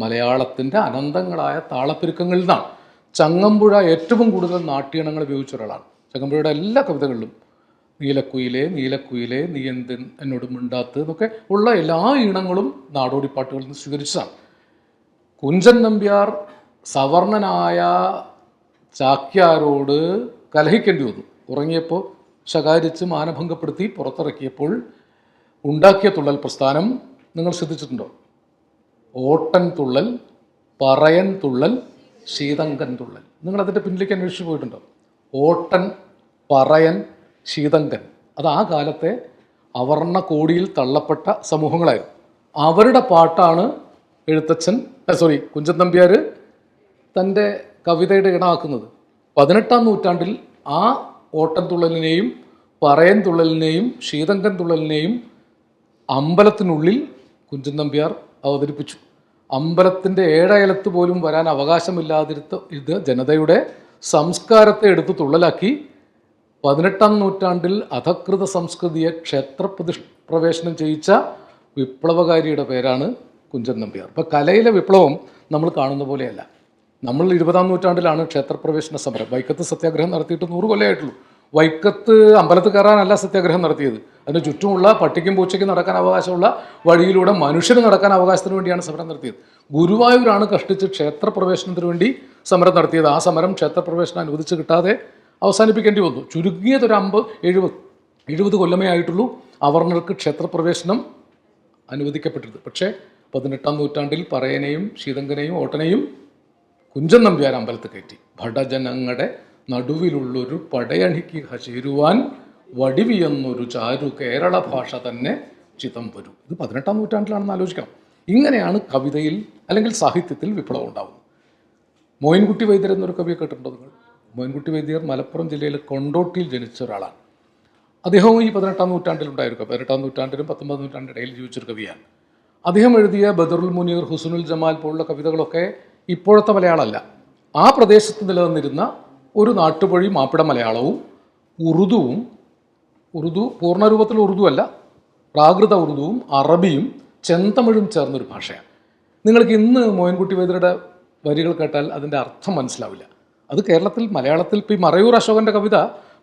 മലയാളത്തിൻ്റെ അനന്തങ്ങളായ താളപ്പെരുക്കങ്ങളിൽ നിന്നാണ്. ചങ്ങമ്പുഴ ഏറ്റവും കൂടുതൽ നാട്യീണങ്ങൾ ഉപയോഗിച്ച ഒരാളാണ്. ചങ്ങമ്പുഴയുടെ എല്ലാ കവിതകളിലും നീലക്കുയിലേ നീലക്കുയിലേ നീ എന്നോട് മിണ്ടാത്ത് എന്നൊക്കെ ഉള്ള എല്ലാ ഈണങ്ങളും നാടോടിപ്പാട്ടുകളിൽ നിന്ന് സ്വീകരിച്ചതാണ്. കുഞ്ചൻ നമ്പ്യാർ സവർണനായ ചാക്യാരോട് കലഹിക്കേണ്ടി വന്നു. ഉറങ്ങിയപ്പോൾ ശകാരിച്ച് മാനഭംഗപ്പെടുത്തി പുറത്തിറക്കിയപ്പോൾ ഉണ്ടാക്കിയ തുള്ളൽ പ്രസ്ഥാനം നിങ്ങൾ ശ്രദ്ധിച്ചിട്ടുണ്ടോ? ഓട്ടൻ തുള്ളൽ, പറയൻ തുള്ളൽ, ശീതങ്കൻ തുള്ളൽ. നിങ്ങളതിൻ്റെ പിന്നിലേക്ക് അന്വേഷിച്ച് പോയിട്ടുണ്ടോ? ഓട്ടൻ, പറയൻ, ശീതങ്കൻ അത് ആ കാലത്തെ അവർണ കോടിയിൽ തള്ളപ്പെട്ട സമൂഹങ്ങളായിരുന്നു. അവരുടെ പാട്ടാണ് കുഞ്ചൻ നമ്പ്യാർ തൻ്റെ കവിതയുടെ ഇടമാക്കുന്നത്. 18-ാം നൂറ്റാണ്ടിൽ ആ ഓട്ടൻ തുള്ളലിനെയും പറയൻ തുള്ളലിനെയും ശീതങ്കൻ തുള്ളലിനെയും അമ്പലത്തിനുള്ളിൽ കുഞ്ചൻ നമ്പ്യാർ അവതരിപ്പിച്ചു. അമ്പലത്തിൻ്റെ ഏഴയലത്ത് പോലും വരാൻ അവകാശമില്ലാതിരുത്ത ഇത് ജനതയുടെ സംസ്കാരത്തെ എടുത്ത് തുള്ളലാക്കി 18-ാം നൂറ്റാണ്ടിൽ അധകൃത സംസ്കൃതിയെ പ്രവേശനം ചെയ്യിച്ച വിപ്ലവകാരിയുടെ പേരാണ് കുഞ്ചൻ നമ്പ്യാർ. ഇപ്പോൾ കലയിലെ വിപ്ലവം നമ്മൾ കാണുന്ന പോലെയല്ല. നമ്മൾ 20-ാം നൂറ്റാണ്ടിലാണ് ക്ഷേത്രപ്രവേശന സമരം. വൈക്കത്ത് സത്യാഗ്രഹം നടത്തിയിട്ട് 100 കൊല്ലമായിട്ടുള്ളൂ. വൈക്കത്ത് അമ്പലത്തിൽ കയറാനല്ല സത്യാഗ്രഹം നടത്തിയത്. അതിന് ചുറ്റുമുള്ള പട്ടിക്കും പൂച്ചയ്ക്കും നടക്കാൻ അവകാശമുള്ള വഴിയിലൂടെ മനുഷ്യന് നടക്കാൻ അവകാശത്തിന് വേണ്ടിയാണ് സമരം നടത്തിയത്. ഗുരുവായൂരാണ് കഷ്ടിച്ച് ക്ഷേത്രപ്രവേശനത്തിന് വേണ്ടി സമരം നടത്തിയത്. ആ സമരം ക്ഷേത്രപ്രവേശനം അനുവദിച്ച് കിട്ടാതെ അവസാനിപ്പിക്കേണ്ടി വന്നു. ചുരുങ്ങിയതൊരു 50-70 കൊല്ലമേ ആയിട്ടുള്ളൂ അവർണർക്ക് ക്ഷേത്രപ്രവേശനം അനുവദിക്കപ്പെട്ടത്. പക്ഷേ 18-ാം നൂറ്റാണ്ടിൽ പറയനെയും ശീതങ്കനെയും ഓട്ടനെയും കുഞ്ചൻ നമ്പ്യാർ അമ്പലത്തിൽ കയറ്റി. ഭടജനങ്ങളുടെ നടുവിലുള്ളൊരു പടയണിക്ക് ചേരുവാൻ വടിവിയെന്നൊരു ചാരു കേരള ഭാഷ തന്നെ ചിതം വരും. ഇത് 18-ാം നൂറ്റാണ്ടിലാണെന്ന് ആലോചിക്കണം. ഇങ്ങനെയാണ് കവിതയിൽ അല്ലെങ്കിൽ സാഹിത്യത്തിൽ വിപ്ലവം ഉണ്ടാകുന്നത്. മോയിൻകുട്ടി വൈദ്യർ എന്നൊരു കവിയെ കേട്ടിട്ടുണ്ടോ നിങ്ങൾ? മോയിൻകുട്ടി വൈദ്യർ മലപ്പുറം ജില്ലയിലെ കൊണ്ടോട്ടിയിൽ ജനിച്ച ഒരാളാണ്. അദ്ദേഹവും ഈ 18-ാം നൂറ്റാണ്ടിലുണ്ടായിരിക്കും. 18-ാം നൂറ്റാണ്ടിനും 19-ാം നൂറ്റാണ്ടിൻ്റെ ഇടയിൽ ജീവിച്ചൊരു കവിയാണ്. അദ്ദേഹം എഴുതിയ ബദറുൽ മുനീർ, ഹുസ്നുൽ ജമാൽ പോലുള്ള കവിതകളൊക്കെ ഇപ്പോഴത്തെ മലയാളമല്ല. ആ പ്രദേശത്ത് നിലനിന്നിരുന്ന ഒരു നാട്ടുപൊഴി മാപ്പിള മലയാളവും ഉറുദു പൂർണ്ണരൂപത്തിൽ ഉറുദു അല്ല, പ്രാകൃത ഉറുദുവും അറബിയും ചെന്തമിഴും ചേർന്നൊരു ഭാഷയാണ്. നിങ്ങൾക്ക് ഇന്ന് മോയിൻകുട്ടി വൈദ്യരുടെ വരികൾ കേട്ടാൽ അതിൻ്റെ അർത്ഥം മനസ്സിലാവില്ല. അത് കേരളത്തിൽ മലയാളത്തിൽ ഇപ്പോൾ ഈ മറയൂർ അശോകൻ്റെ കവിത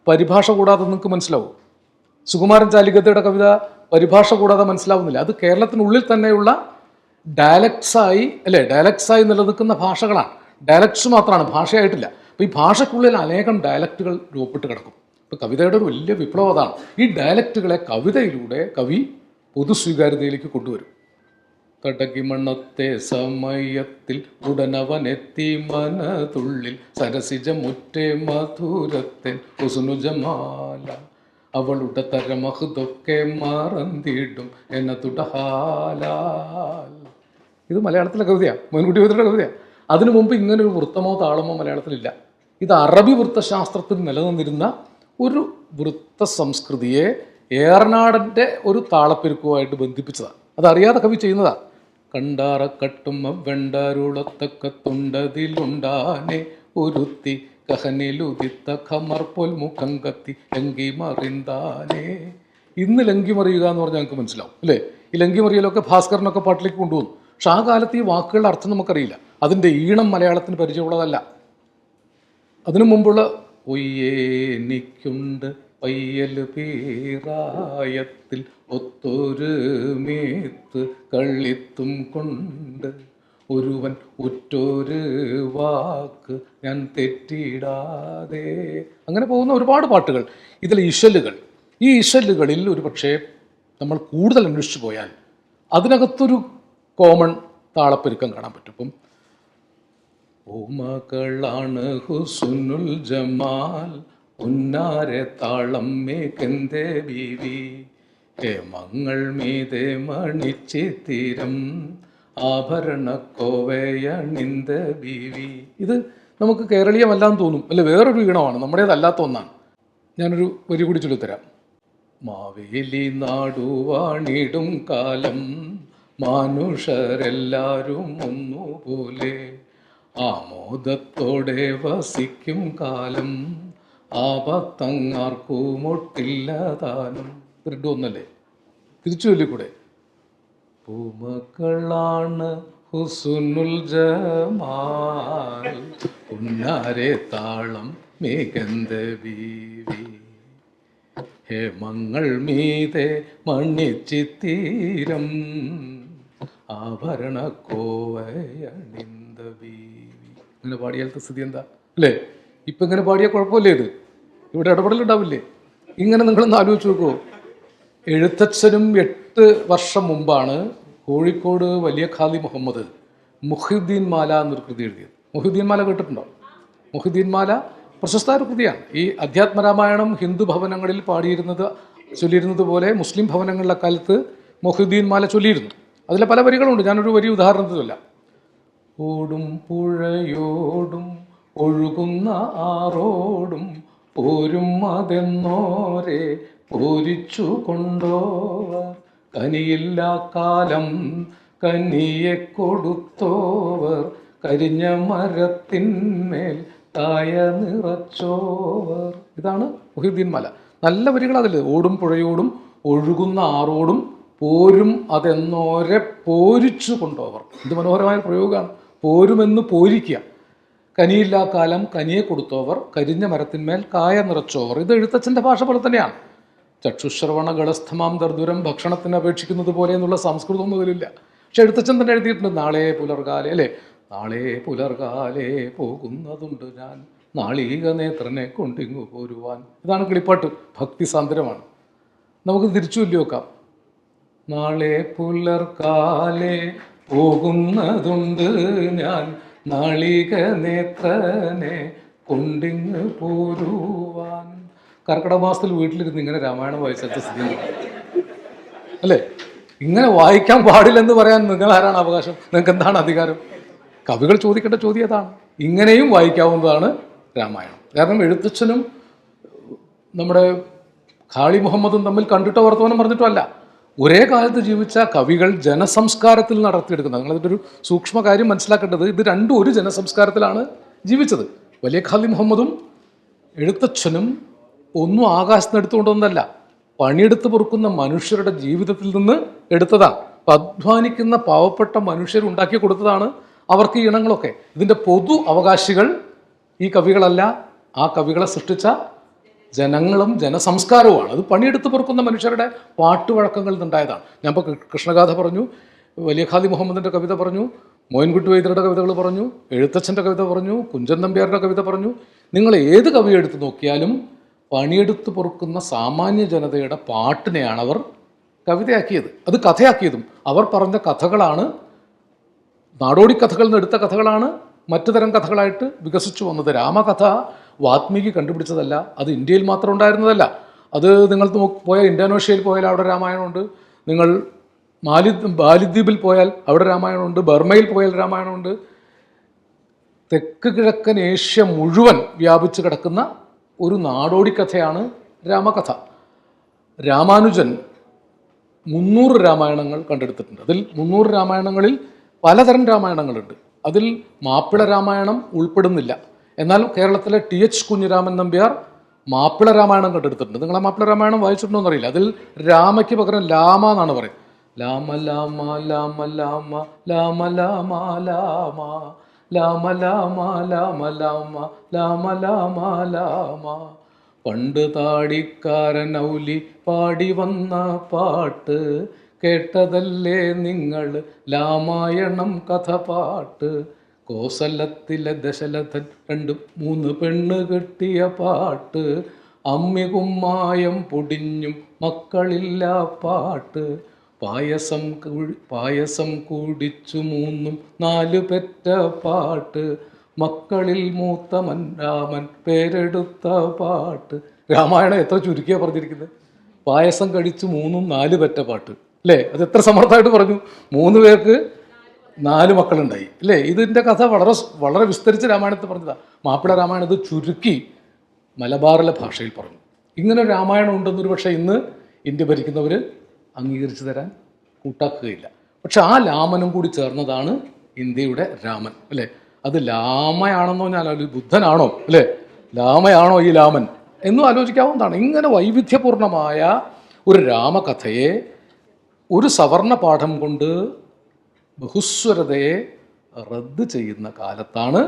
പരിഭാഷ കൂടാതെ നിങ്ങൾക്ക് മനസ്സിലാവും. സുകുമാരൻ ചാലികത്തയുടെ കവിത പരിഭാഷ കൂടാതെ മനസ്സിലാവുന്നില്ല. അത് കേരളത്തിനുള്ളിൽ തന്നെയുള്ള ഡയലക്ട്സായി നിലനിൽക്കുന്ന ഭാഷകളാണ്. ഡയലക്ട്സ് മാത്രമാണ്, ഭാഷയായിട്ടില്ല. അപ്പോൾ ഈ ഭാഷയ്ക്കുള്ളിൽ അനേകം ഡയലക്റ്റുകൾ രൂപപ്പെട്ട് കിടക്കും. ഇപ്പോൾ കവിതയുടെ ഒരു വലിയ വിപ്ലവം അതാണ്. ഈ ഡയലക്റ്റുകളെ കവിതയിലൂടെ കവി പൊതുസ്വീകാര്യതയിലേക്ക് കൊണ്ടുവരും. തടകിമണത്തെ സമയത്തിൽ ഉടനവനെത്തി മനതുള്ളിൽ സരസിജമുറ്റേ മധുരത്തെ ഹുസ്നുജമാല അവളുടെ തരമഹുതൊക്കെ മറന്നിടും എന്ന തുടഹാലാൽ. ഇത് മലയാളത്തിലെ കവിതയാണ്, മോയിൻകുട്ടി വൈദ്യരുടെ കവിതയാണ്. അതിനു മുമ്പ് ഇങ്ങനൊരു വൃത്തമോ താളമോ മലയാളത്തിലില്ല. ഇത് അറബി വൃത്തശാസ്ത്രത്തിൽ നിലനിന്നിരുന്ന ഒരു വൃത്ത സംസ്കൃതിയെ ഏറനാടൻ്റെ ഒരു താളപ്പെരുക്കുമായിട്ട് ബന്ധിപ്പിച്ചതാണ്. അതറിയാതെ കവി ചെയ്യുന്നതാണ്. കണ്ടാറക്കട്ടും വെണ്ടാരുളത്തക്കത്തുണ്ടതിലുണ്ടാനെ ഒരുത്തി കഹനിലുദിത്ത ഖമർ പോൽ മുഖം കത്തി ലങ്കി മറിന്താനേ. ഇന്ന് ലങ്കി മറിയുക എന്ന് പറഞ്ഞാൽ ഞങ്ങൾക്ക് മനസ്സിലാവും അല്ലേ? ഈ ലങ്കി മറിയലൊക്കെ ഭാസ്കരനൊക്കെ പാട്ടിലേക്ക് കൊണ്ടുപോകുന്നു. പക്ഷെ ആ കാലത്ത് ഈ വാക്കുകളുടെ അർത്ഥം നമുക്കറിയില്ല. അതിൻ്റെ ഈണം മലയാളത്തിന് പരിചയമുള്ളതല്ല. അതിനു മുമ്പുള്ള ഒയ്യേനിക്കുണ്ട് പയ്യൽ പീറായത്തിൽ ഒത്തൊരു മേത്ത് കള്ളിത്തും കൊണ്ട് ഒരുവൻ ഉറ്റൊരു വാക്ക് ഞാൻ തെറ്റിടാതെ. അങ്ങനെ പോകുന്ന ഒരുപാട് പാട്ടുകൾ. ഇതിലെ ഇശലുകൾ, ഈ ഇശലുകളിൽ ഒരു പക്ഷേ നമ്മൾ കൂടുതൽ അന്വേഷിച്ചു പോയാൽ അതിനകത്തൊരു കോമൺ താളപ്പെരുക്കം കാണാൻ പറ്റും. ഇപ്പം ഓമകളാണ് ഹുസ്നുൽ ജമാൽ ഉന്നാരെ താളം മേക്കെന്തേ ബീവി ഹേമങ്ങൾ മീതെ മണിച്ചിത്തിരം ആഭരണക്കോവയണിന്ത ബീവി. ഇത് നമുക്ക് കേരളീയമല്ലാന്ന് തോന്നും അല്ലെ? വേറൊരു ഈണമാണ്, നമ്മുടേതല്ലാത്ത ഒന്നാണ്. ഞാനൊരു വരി കൂടി ചൊല്ലിത്തരാം. മാവേലി നാടുവാണിടും കാലം മനുഷ്യരെല്ലാരും ഒന്നുപോലെ ആമോദത്തോടെ വസിക്കും കാലം ആപത്തങ്ങാർക്കുമൊട്ടില്ല താനും. രണ്ടും ഒന്നല്ലേ? തിരിച്ചു ചൊല്ലിക്കൂടെ? പൂമക്കളാണ് ഹുസ്നുൽ ജമാൽ ഉന്നാരെ താളം മികന്ത ബീവി ഹേമങ്ങൾ മീതെ മണിച്ചിത്തീരം ആഭരണക്കോവയണിന്ത ബീവി. ഇങ്ങനെ പാടിയാലത്തെ സ്ഥിതി എന്താ അല്ലേ? ഇപ്പം ഇങ്ങനെ പാടിയാൽ കുഴപ്പമില്ലേ? ഇത് ഇവിടെ ഇടപെടലുണ്ടാവില്ലേ? ഇങ്ങനെ നിങ്ങളൊന്ന് ആലോചിച്ച് നോക്കുമോ? എഴുത്തച്ഛനും 8 വർഷം മുമ്പാണ് കോഴിക്കോട് വലിയ ഖാദി മുഹമ്മദ് മുഹിദ്ദീൻ മാല എന്നൊരു കൃതി എഴുതിയത്. മുഹിദ്ദീൻ മാല കേട്ടിട്ടുണ്ടോ? മുഹിദ്ദീൻ മാല പ്രശസ്ത ഒരു കൃതിയാണ്. ഈ അധ്യാത്മരാമായണം ഹിന്ദു ഭവനങ്ങളിൽ ചൊല്ലിയിരുന്നത് പോലെ മുസ്ലിം ഭവനങ്ങളിലെ കാലത്ത് മുഹിദ്ദീൻ മാല ചൊല്ലിയിരുന്നു. അതിലെ പല വരികളുണ്ട്. ഞാനൊരു വരി ഉദാഹരണത്തിന് ചൊല്ലാം. ഓടും പുഴയോടും ഒഴുകുന്ന ആറോടും പോരും അതെന്നോരെ പോരിച്ചു കൊണ്ടോവർ കനിയില്ല കാലം കനിയെ കൊടുത്തോവർ കരിഞ്ഞ മരത്തിന്മേൽ കായ നിറച്ചോവർ. ഇതാണ് മുഹിയുദ്ദീൻ മാല. നല്ല വരികൾ അതിൽ. ഓടും പുഴയോടും ഒഴുകുന്ന ആറോടും പോരും അതെന്നോരെ പോരിച്ചു കൊണ്ടോവർ. ഇത് മനോഹരമായ പ്രയോഗമാണ്. പോരുമെന്ന് പോരിക്കുക. കനിയില്ലാ കാലം കനിയെ കൊടുത്തോവർ, കരിഞ്ഞ മരത്തിന്മേൽ കായ നിറച്ചോവർ. ഇത് എഴുത്തച്ഛൻ്റെ ഭാഷ പോലെ തന്നെയാണ്. ചക്ഷുശ്രവണ ഗളസ്ഥമാം ദർദുരം ഭക്ഷണത്തിന് അപേക്ഷിക്കുന്നത് പോലെ എന്നുള്ള സംസ്കൃതമൊന്നും ഇതിലില്ല. പക്ഷെ എഴുത്തച്ഛൻ തന്നെ എഴുതിയിട്ടുണ്ട്. നാളെ പുലർകാലെ, അല്ലേ, നാളെ പുലർകാലെ പോകുന്നതുണ്ട് ഞാൻ നാളീക നേത്രനെ കൊണ്ടിങ്ങു പോരുവാൻ. ഇതാണ് കിളിപ്പാട്ട്. ഭക്തി സാന്ദ്രമാണ്. നമുക്ക് തിരിച്ചു ചൊല്ലി വെക്കാം. നാളെ പുലർകാലെ പോകുന്നതുണ്ട് ഞാൻ നാളിക നേത്രനെ കൊണ്ടിങ്ങ് പോരുവാൻ. കർക്കിടക മാസത്തിൽ വീട്ടിലിരുന്ന് ഇങ്ങനെ രാമായണം വായിച്ച സ്ഥിതി അല്ലേ? ഇങ്ങനെ വായിക്കാൻ പാടില്ലെന്ന് പറയാൻ നിങ്ങൾ ആരാണ് അവകാശം? നിങ്ങൾക്ക് എന്താണ് അധികാരം? കവികൾ ചോദിക്കേണ്ട ചോദ്യം അതാണ്. ഇങ്ങനെയും വായിക്കാവുന്നതാണ് രാമായണം. കാരണം എഴുത്തച്ഛനും നമ്മുടെ ഖാളി മുഹമ്മദും തമ്മിൽ കണ്ടിട്ടോ വർത്തമാനം പറഞ്ഞിട്ടോ അല്ല, ഒരേ കാലത്ത് ജീവിച്ച കവികൾ ജനസംസ്കാരത്തിൽ നടത്തിയെടുക്കുന്നത്. നിങ്ങളതിൻ്റെ ഒരു സൂക്ഷ്മ കാര്യം മനസ്സിലാക്കേണ്ടത്, ഇത് രണ്ടും ഒരു ജനസംസ്കാരത്തിലാണ് ജീവിച്ചത്. വലിയ ഖാളി മുഹമ്മദും എഴുത്തച്ഛനും ഒന്നും ആകാശത്ത് എടുത്തുകൊണ്ടൊന്നല്ല, പണിയെടുത്ത് പൊറുക്കുന്ന മനുഷ്യരുടെ ജീവിതത്തിൽ നിന്ന് എടുത്തതാണ്. അപ്പം അധ്വാനിക്കുന്ന പാവപ്പെട്ട മനുഷ്യരുണ്ടാക്കി കൊടുത്തതാണ് അവർക്ക് ഈ ഇനങ്ങളൊക്കെ. ഇതിൻ്റെ പൊതു അവകാശികൾ ഈ കവികളല്ല, ആ കവികളെ സൃഷ്ടിച്ച ജനങ്ങളും ജനസംസ്കാരവുമാണ്. അത് പണിയെടുത്ത് പൊറുക്കുന്ന മനുഷ്യരുടെ പാട്ടുവഴക്കങ്ങളിൽ നിന്നുണ്ടായതാണ്. ഞാൻ ഇപ്പോൾ കൃഷ്ണഗാഥ പറഞ്ഞു, വലിയ ഖാദി മുഹമ്മദിൻ്റെ കവിത പറഞ്ഞു, മോയിൻകുട്ടി വൈദ്യരുടെ കവിതകൾ പറഞ്ഞു, എഴുത്തച്ഛൻ്റെ കവിത പറഞ്ഞു, കുഞ്ചൻ നമ്പ്യാരുടെ കവിത പറഞ്ഞു. നിങ്ങൾ ഏത് കവി എടുത്ത് നോക്കിയാലും പണിയെടുത്ത് പൊറുക്കുന്ന സാമാന്യ ജനതയുടെ പാട്ടിനെയാണ് അവർ കവിതയാക്കിയത്, അത് കഥയാക്കിയതും. അവർ പറഞ്ഞ കഥകളാണ്, നാടോടി കഥകളിൽ നിന്ന് എടുത്ത കഥകളാണ് മറ്റു തരം കഥകളായിട്ട് വികസിച്ചു വന്നത്. രാമകഥ വാത്മീകി കണ്ടുപിടിച്ചതല്ല, അത് ഇന്ത്യയിൽ മാത്രം ഉണ്ടായിരുന്നതല്ല. അത് നിങ്ങൾ പോയാൽ ഇന്തോനേഷ്യയിൽ പോയാൽ അവിടെ രാമായണമുണ്ട്, നിങ്ങൾ മാലിദ്വീപിൽ പോയാൽ അവിടെ രാമായണമുണ്ട്, ബർമയിൽ പോയാൽ രാമായണമുണ്ട്. തെക്ക് കിഴക്കൻ ഏഷ്യ മുഴുവൻ വ്യാപിച്ച് കിടക്കുന്ന ഒരു നാടോടി കഥയാണ് രാമകഥ. രാമാനുജൻ 300 രാമായണങ്ങൾ കണ്ടെടുത്തിട്ടുണ്ട്. അതിൽ 300 രാമായണങ്ങളിൽ പലതരം രാമായണങ്ങളുണ്ട്. അതിൽ മാപ്പിള രാമായണം ഉൾപ്പെടുന്നില്ല. എന്നാൽ കേരളത്തിലെ TH കുഞ്ഞിരാമൻ നമ്പ്യാർ മാപ്പിള രാമായണം കണ്ടെടുത്തിട്ടുണ്ട്. നിങ്ങൾ ആ മാപ്പിള രാമായണം വായിച്ചിട്ടുണ്ടോ എന്നറിയില്ല. അതിൽ രാമയ്ക്ക് പകരം ലാമ എന്നാണ് പറയുന്നത്. ലാമ ലാമ ലാമ ലാമ ലാമ ലാമ ലാമ ലാമ ലാമ ലാമ ലാമ ലാമ ലാമ ലാമ. പണ്ട് താടിക്കാരൻ ഔലി പാടി വന്ന പാട്ട് കേട്ടതല്ലേ നിങ്ങൾ രാമായണം കഥ പാട്ട്. കോസലത്തിലെ ദശരഥൻ 2-3 പെണ്ണ് കെട്ടിയ പാട്ട്. അമ്മികുമ്മായം പൊടിഞ്ഞും മക്കളില്ല പാട്ട്. പായസം കുടിച്ചു 3-4 പെറ്റ പാട്ട്. മക്കളിൽ മൂത്തമൻ രാമൻ പേരെടുത്ത പാട്ട്. രാമായണം എത്ര ചുരുക്കിയാ പറഞ്ഞിരിക്കുന്നത്. പായസം കഴിച്ച് 3-4 പെറ്റ പാട്ട്, അല്ലേ? അത് എത്ര സമർത്ഥമായിട്ട് പറഞ്ഞു. 3 പേർക്ക് 4 മക്കളുണ്ടായി, അല്ലേ? ഇതിൻ്റെ കഥ വളരെ വളരെ വിസ്തരിച്ച് രാമായണത്തിൽ പറഞ്ഞതാണ്. മാപ്പിള രാമായണം ഇത് ചുരുക്കി മലബാറിലെ ഭാഷയിൽ പറഞ്ഞു. ഇങ്ങനെ രാമായണം ഉണ്ടെന്നൊരു പക്ഷേ ഇന്ന് ഇന്ത്യ ഭരിക്കുന്നവർ അംഗീകരിച്ചു തരാൻ കൂട്ടാക്കുകയില്ല. പക്ഷെ ആ ലാമനും കൂടി ചേർന്നതാണ് ഇന്ത്യയുടെ രാമൻ, അല്ലേ? അത് ലാമയാണെന്നോ ഞാൻ ബുദ്ധനാണോ, അല്ലേ? ലാമയാണോ ഈ ലാമൻ എന്നും ആലോചിക്കാവുന്നതാണ്. ഇങ്ങനെ വൈവിധ്യപൂർണമായ ഒരു രാമകഥയെ ഒരു സവർണ പാഠം കൊണ്ട് ബഹുസ്വരതയെ റദ്ദ് ചെയ്യുന്ന കാലത്താണ്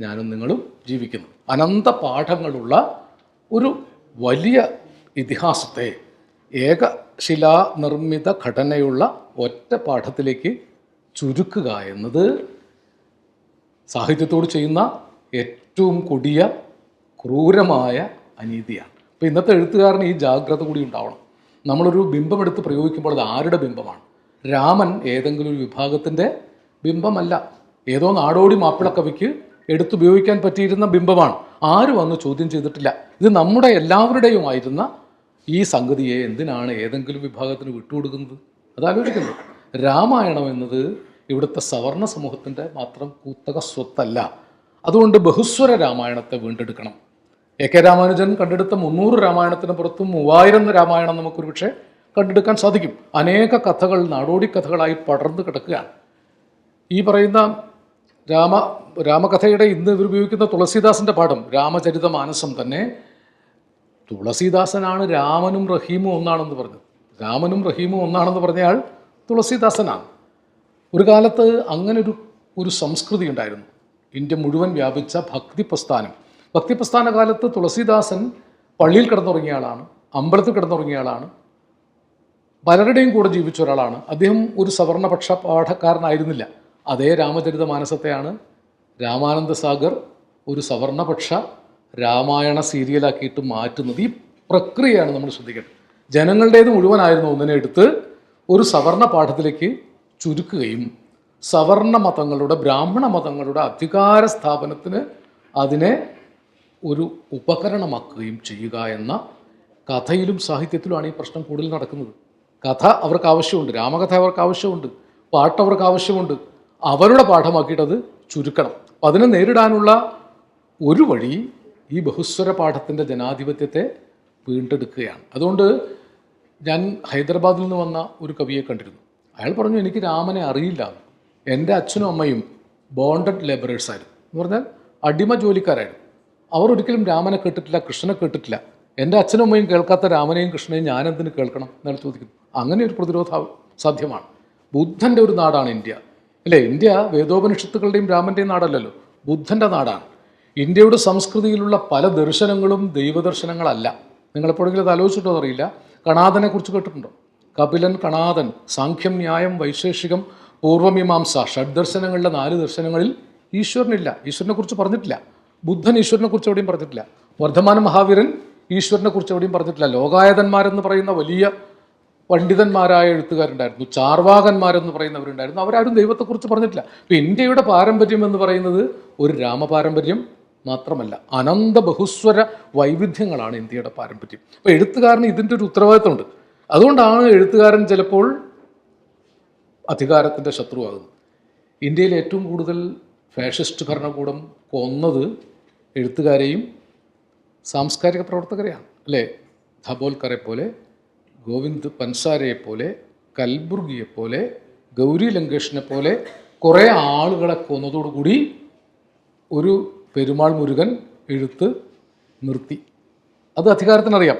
ഞാനും നിങ്ങളും ജീവിക്കുന്നത്. അനന്ത പാഠങ്ങളുള്ള ഒരു വലിയ ഇതിഹാസത്തെ ഏകശിലാ നിർമ്മിത ഘടനയുള്ള ഒറ്റ പാഠത്തിലേക്ക് ചുരുക്കുക എന്നത് സാഹിത്യത്തോട് ചെയ്യുന്ന ഏറ്റവും കൊടിയ ക്രൂരമായ അനീതിയാണ്. അപ്പോൾ ഇന്നത്തെ എഴുത്തുകാരന് ഈ ജാഗ്രത കൂടി ഉണ്ടാവണം. നമ്മളൊരു ബിംബം എടുത്ത് പ്രയോഗിക്കുമ്പോൾ അത് ആരുടെ ബിംബമാണ്? രാമൻ ഏതെങ്കിലും ഒരു വിഭാഗത്തിൻ്റെ ബിംബമല്ല. ഏതോ നാടോടി മാപ്പിളക്കവിക്ക് എടുത്തുപയോഗിക്കാൻ പറ്റിയിരുന്ന ബിംബമാണ്. ആരും അന്ന് ചോദ്യം ചെയ്തിട്ടില്ല. ഇത് നമ്മുടെ എല്ലാവരുടെയുമായിരുന്ന ഈ സംഗതിയെ എന്തിനാണ് ഏതെങ്കിലും വിഭാഗത്തിന് വിട്ടുകൊടുക്കുന്നത്? അതാലോചിക്കുന്നത്. രാമായണം എന്നത് ഇവിടുത്തെ സവർണ സമൂഹത്തിൻ്റെ മാത്രം കൂത്തക സ്വത്തല്ല. അതുകൊണ്ട് ബഹുസ്വര രാമായണത്തെ വീണ്ടെടുക്കണം. AK രാമാനുജൻ കണ്ടെടുത്ത 300 രാമായണത്തിന് പുറത്തും 3000 രാമായണം നമുക്കൊരു പക്ഷേ കണ്ടെടുക്കാൻ സാധിക്കും. അനേക കഥകൾ നാടോടി കഥകളായി പടർന്നു കിടക്കുകയാണ്. ഈ പറയുന്ന രാമകഥയുടെ ഇന്ന് ഇവർ ഉപയോഗിക്കുന്ന തുളസീദാസൻ്റെ പാഠം രാമചരിതമാനസം തന്നെ തുളസീദാസനാണ് രാമനും റഹീമും ഒന്നാണെന്ന് പറഞ്ഞത്. രാമനും റഹീമും ഒന്നാണെന്ന് പറഞ്ഞയാൾ തുളസീദാസനാണ്. ഒരു കാലത്ത് അങ്ങനൊരു ഒരു സംസ്കൃതി ഉണ്ടായിരുന്നു. ഇന്ത്യ മുഴുവൻ വ്യാപിച്ച ഭക്തിപ്രസ്ഥാനം. ഭക്തിപ്രസ്ഥാന കാലത്ത് തുളസീദാസൻ പള്ളിയിൽ കിടന്നുറങ്ങിയ ആളാണ്, അമ്പലത്തിൽ കിടന്നുറങ്ങിയ ആളാണ്, പലരുടെയും കൂടെ ജീവിച്ച ഒരാളാണ്. അദ്ദേഹം ഒരു സവർണപക്ഷ പാഠക്കാരനായിരുന്നില്ല. അതേ രാമചരിതമാനസത്തെയാണ് രാമാനന്ദ സാഗർ ഒരു സവർണപക്ഷ രാമായണ സീരിയലാക്കിയിട്ട് മാറ്റുന്നത്. ഈ പ്രക്രിയയാണ് നമ്മൾ ശ്രദ്ധിക്കേണ്ടത്. ജനങ്ങളുടേത് മുഴുവനായിരുന്നു ഒന്നിനെ എടുത്ത് ഒരു സവർണ പാഠത്തിലേക്ക് ചുരുക്കുകയും സവർണ മതങ്ങളുടെ, ബ്രാഹ്മണ മതങ്ങളുടെ അധികാര സ്ഥാപനത്തിന് അതിനെ ഒരു ഉപകരണമാക്കുകയും ചെയ്യുക എന്ന കഥയിലും സാഹിത്യത്തിലുമാണ് ഈ പ്രശ്നം കൂടുതൽ നടക്കുന്നത്. കഥ അവർക്ക് ആവശ്യമുണ്ട്, രാമകഥ അവർക്ക് ആവശ്യമുണ്ട്, പാട്ട് അവർക്ക് ആവശ്യമുണ്ട്. അവരുടെ പാഠമാക്കിയിട്ടത് ചുരുക്കണം. അപ്പം അതിനെ നേരിടാനുള്ള ഒരു വഴി ഈ ബഹുസ്വര പാഠത്തിൻ്റെ ജനാധിപത്യത്തെ വീണ്ടെടുക്കുകയാണ്. അതുകൊണ്ട് ഞാൻ ഹൈദരാബാദിൽ നിന്ന് വന്ന ഒരു കവിയെ കണ്ടിരുന്നു. അയാൾ പറഞ്ഞു, എനിക്ക് രാമനെ അറിയില്ല. എൻ്റെ അച്ഛനും അമ്മയും ബോണ്ടഡ് ലേബറേഴ്സായിരുന്നു, എന്ന് പറഞ്ഞാൽ അടിമ ജോലിക്കാരായിരുന്നു. അവർ ഒരിക്കലും രാമനെ കേട്ടിട്ടില്ല, കൃഷ്ണനെ കേട്ടിട്ടില്ല. എൻ്റെ അച്ഛനും അമ്മയും കേൾക്കാത്ത രാമനെയും കൃഷ്ണനെയും ഞാനെന്തിന് കേൾക്കണം എന്നാണ് ചോദിക്കുന്നത്. അങ്ങനെ ഒരു പ്രതിരോധം സാധ്യമാണ്. ബുദ്ധൻ്റെ ഒരു നാടാണ് ഇന്ത്യ, അല്ലേ? ഇന്ത്യ വേദോപനിഷത്തുകളുടെയും രാമൻ്റെയും നാടല്ലല്ലോ, ബുദ്ധൻ്റെ നാടാണ്. ഇന്ത്യയുടെ സംസ്കൃതിയിലുള്ള പല ദർശനങ്ങളും ദൈവദർശനങ്ങളല്ല. നിങ്ങളെപ്പോഴെങ്കിലും അത് ആലോചിച്ചിട്ടോ അറിയില്ല. കണാദനെ കുറിച്ച് കേട്ടിട്ടുണ്ടോ? കപിലൻ, കണാദൻ, സാഖ്യം, ന്യായം, വൈശേഷികം, പൂർവമീമാംസ, ഷഡ്ദർശനങ്ങളിലെ 4 ദർശനങ്ങളിൽ ഈശ്വരനില്ല, ഈശ്വരനെ കുറിച്ച് പറഞ്ഞിട്ടില്ല. ബുദ്ധൻ ഈശ്വരനെ കുറിച്ച് എവിടെയും പറഞ്ഞിട്ടില്ല. വർദ്ധമാന മഹാവീരൻ ഈശ്വരനെ കുറിച്ച് എവിടെയും പറഞ്ഞിട്ടില്ല. ലോകായതന്മാരെന്ന് പറയുന്ന വലിയ പണ്ഡിതന്മാരായ എഴുത്തുകാരുണ്ടായിരുന്നു, ചാർവാകന്മാരെന്ന് പറയുന്നവരുണ്ടായിരുന്നു. അവരാരും ദൈവത്തെക്കുറിച്ച് പറഞ്ഞിട്ടില്ല. ഇപ്പം ഇന്ത്യയുടെ പാരമ്പര്യം എന്ന് പറയുന്നത് ഒരു രാമപാരമ്പര്യം മാത്രമല്ല, അനന്ത ബഹുസ്വര വൈവിധ്യങ്ങളാണ് ഇന്ത്യയുടെ പാരമ്പര്യം. അപ്പോൾ എഴുത്തുകാരന് ഇതിൻ്റെ ഒരു ഉത്തരവാദിത്തമുണ്ട്. അതുകൊണ്ടാണ് എഴുത്തുകാരൻ ചിലപ്പോൾ അധികാരത്തിൻ്റെ ശത്രുവാകുന്നത്. ഇന്ത്യയിൽ ഏറ്റവും കൂടുതൽ ഫാഷിസ്റ്റ് ഭരണകൂടം കൊന്നത് എഴുത്തുകാരെയും സാംസ്കാരിക പ്രവർത്തകരെയാണ്, അല്ലേ? ധബോൽക്കറെ പോലെ, ഗോവിന്ദ് പൻസാരയെ പോലെ, കൽബുർഗിയെ പോലെ, ഗൗരി ലങ്കേഷിനെ പോലെ കുറേ ആളുകളെ കൊന്നതോടുകൂടി ഒരു പെരുമാൾ മുരുകൻ എഴുത്ത് നിർത്തി. അത് അധികാരത്തിനറിയാം.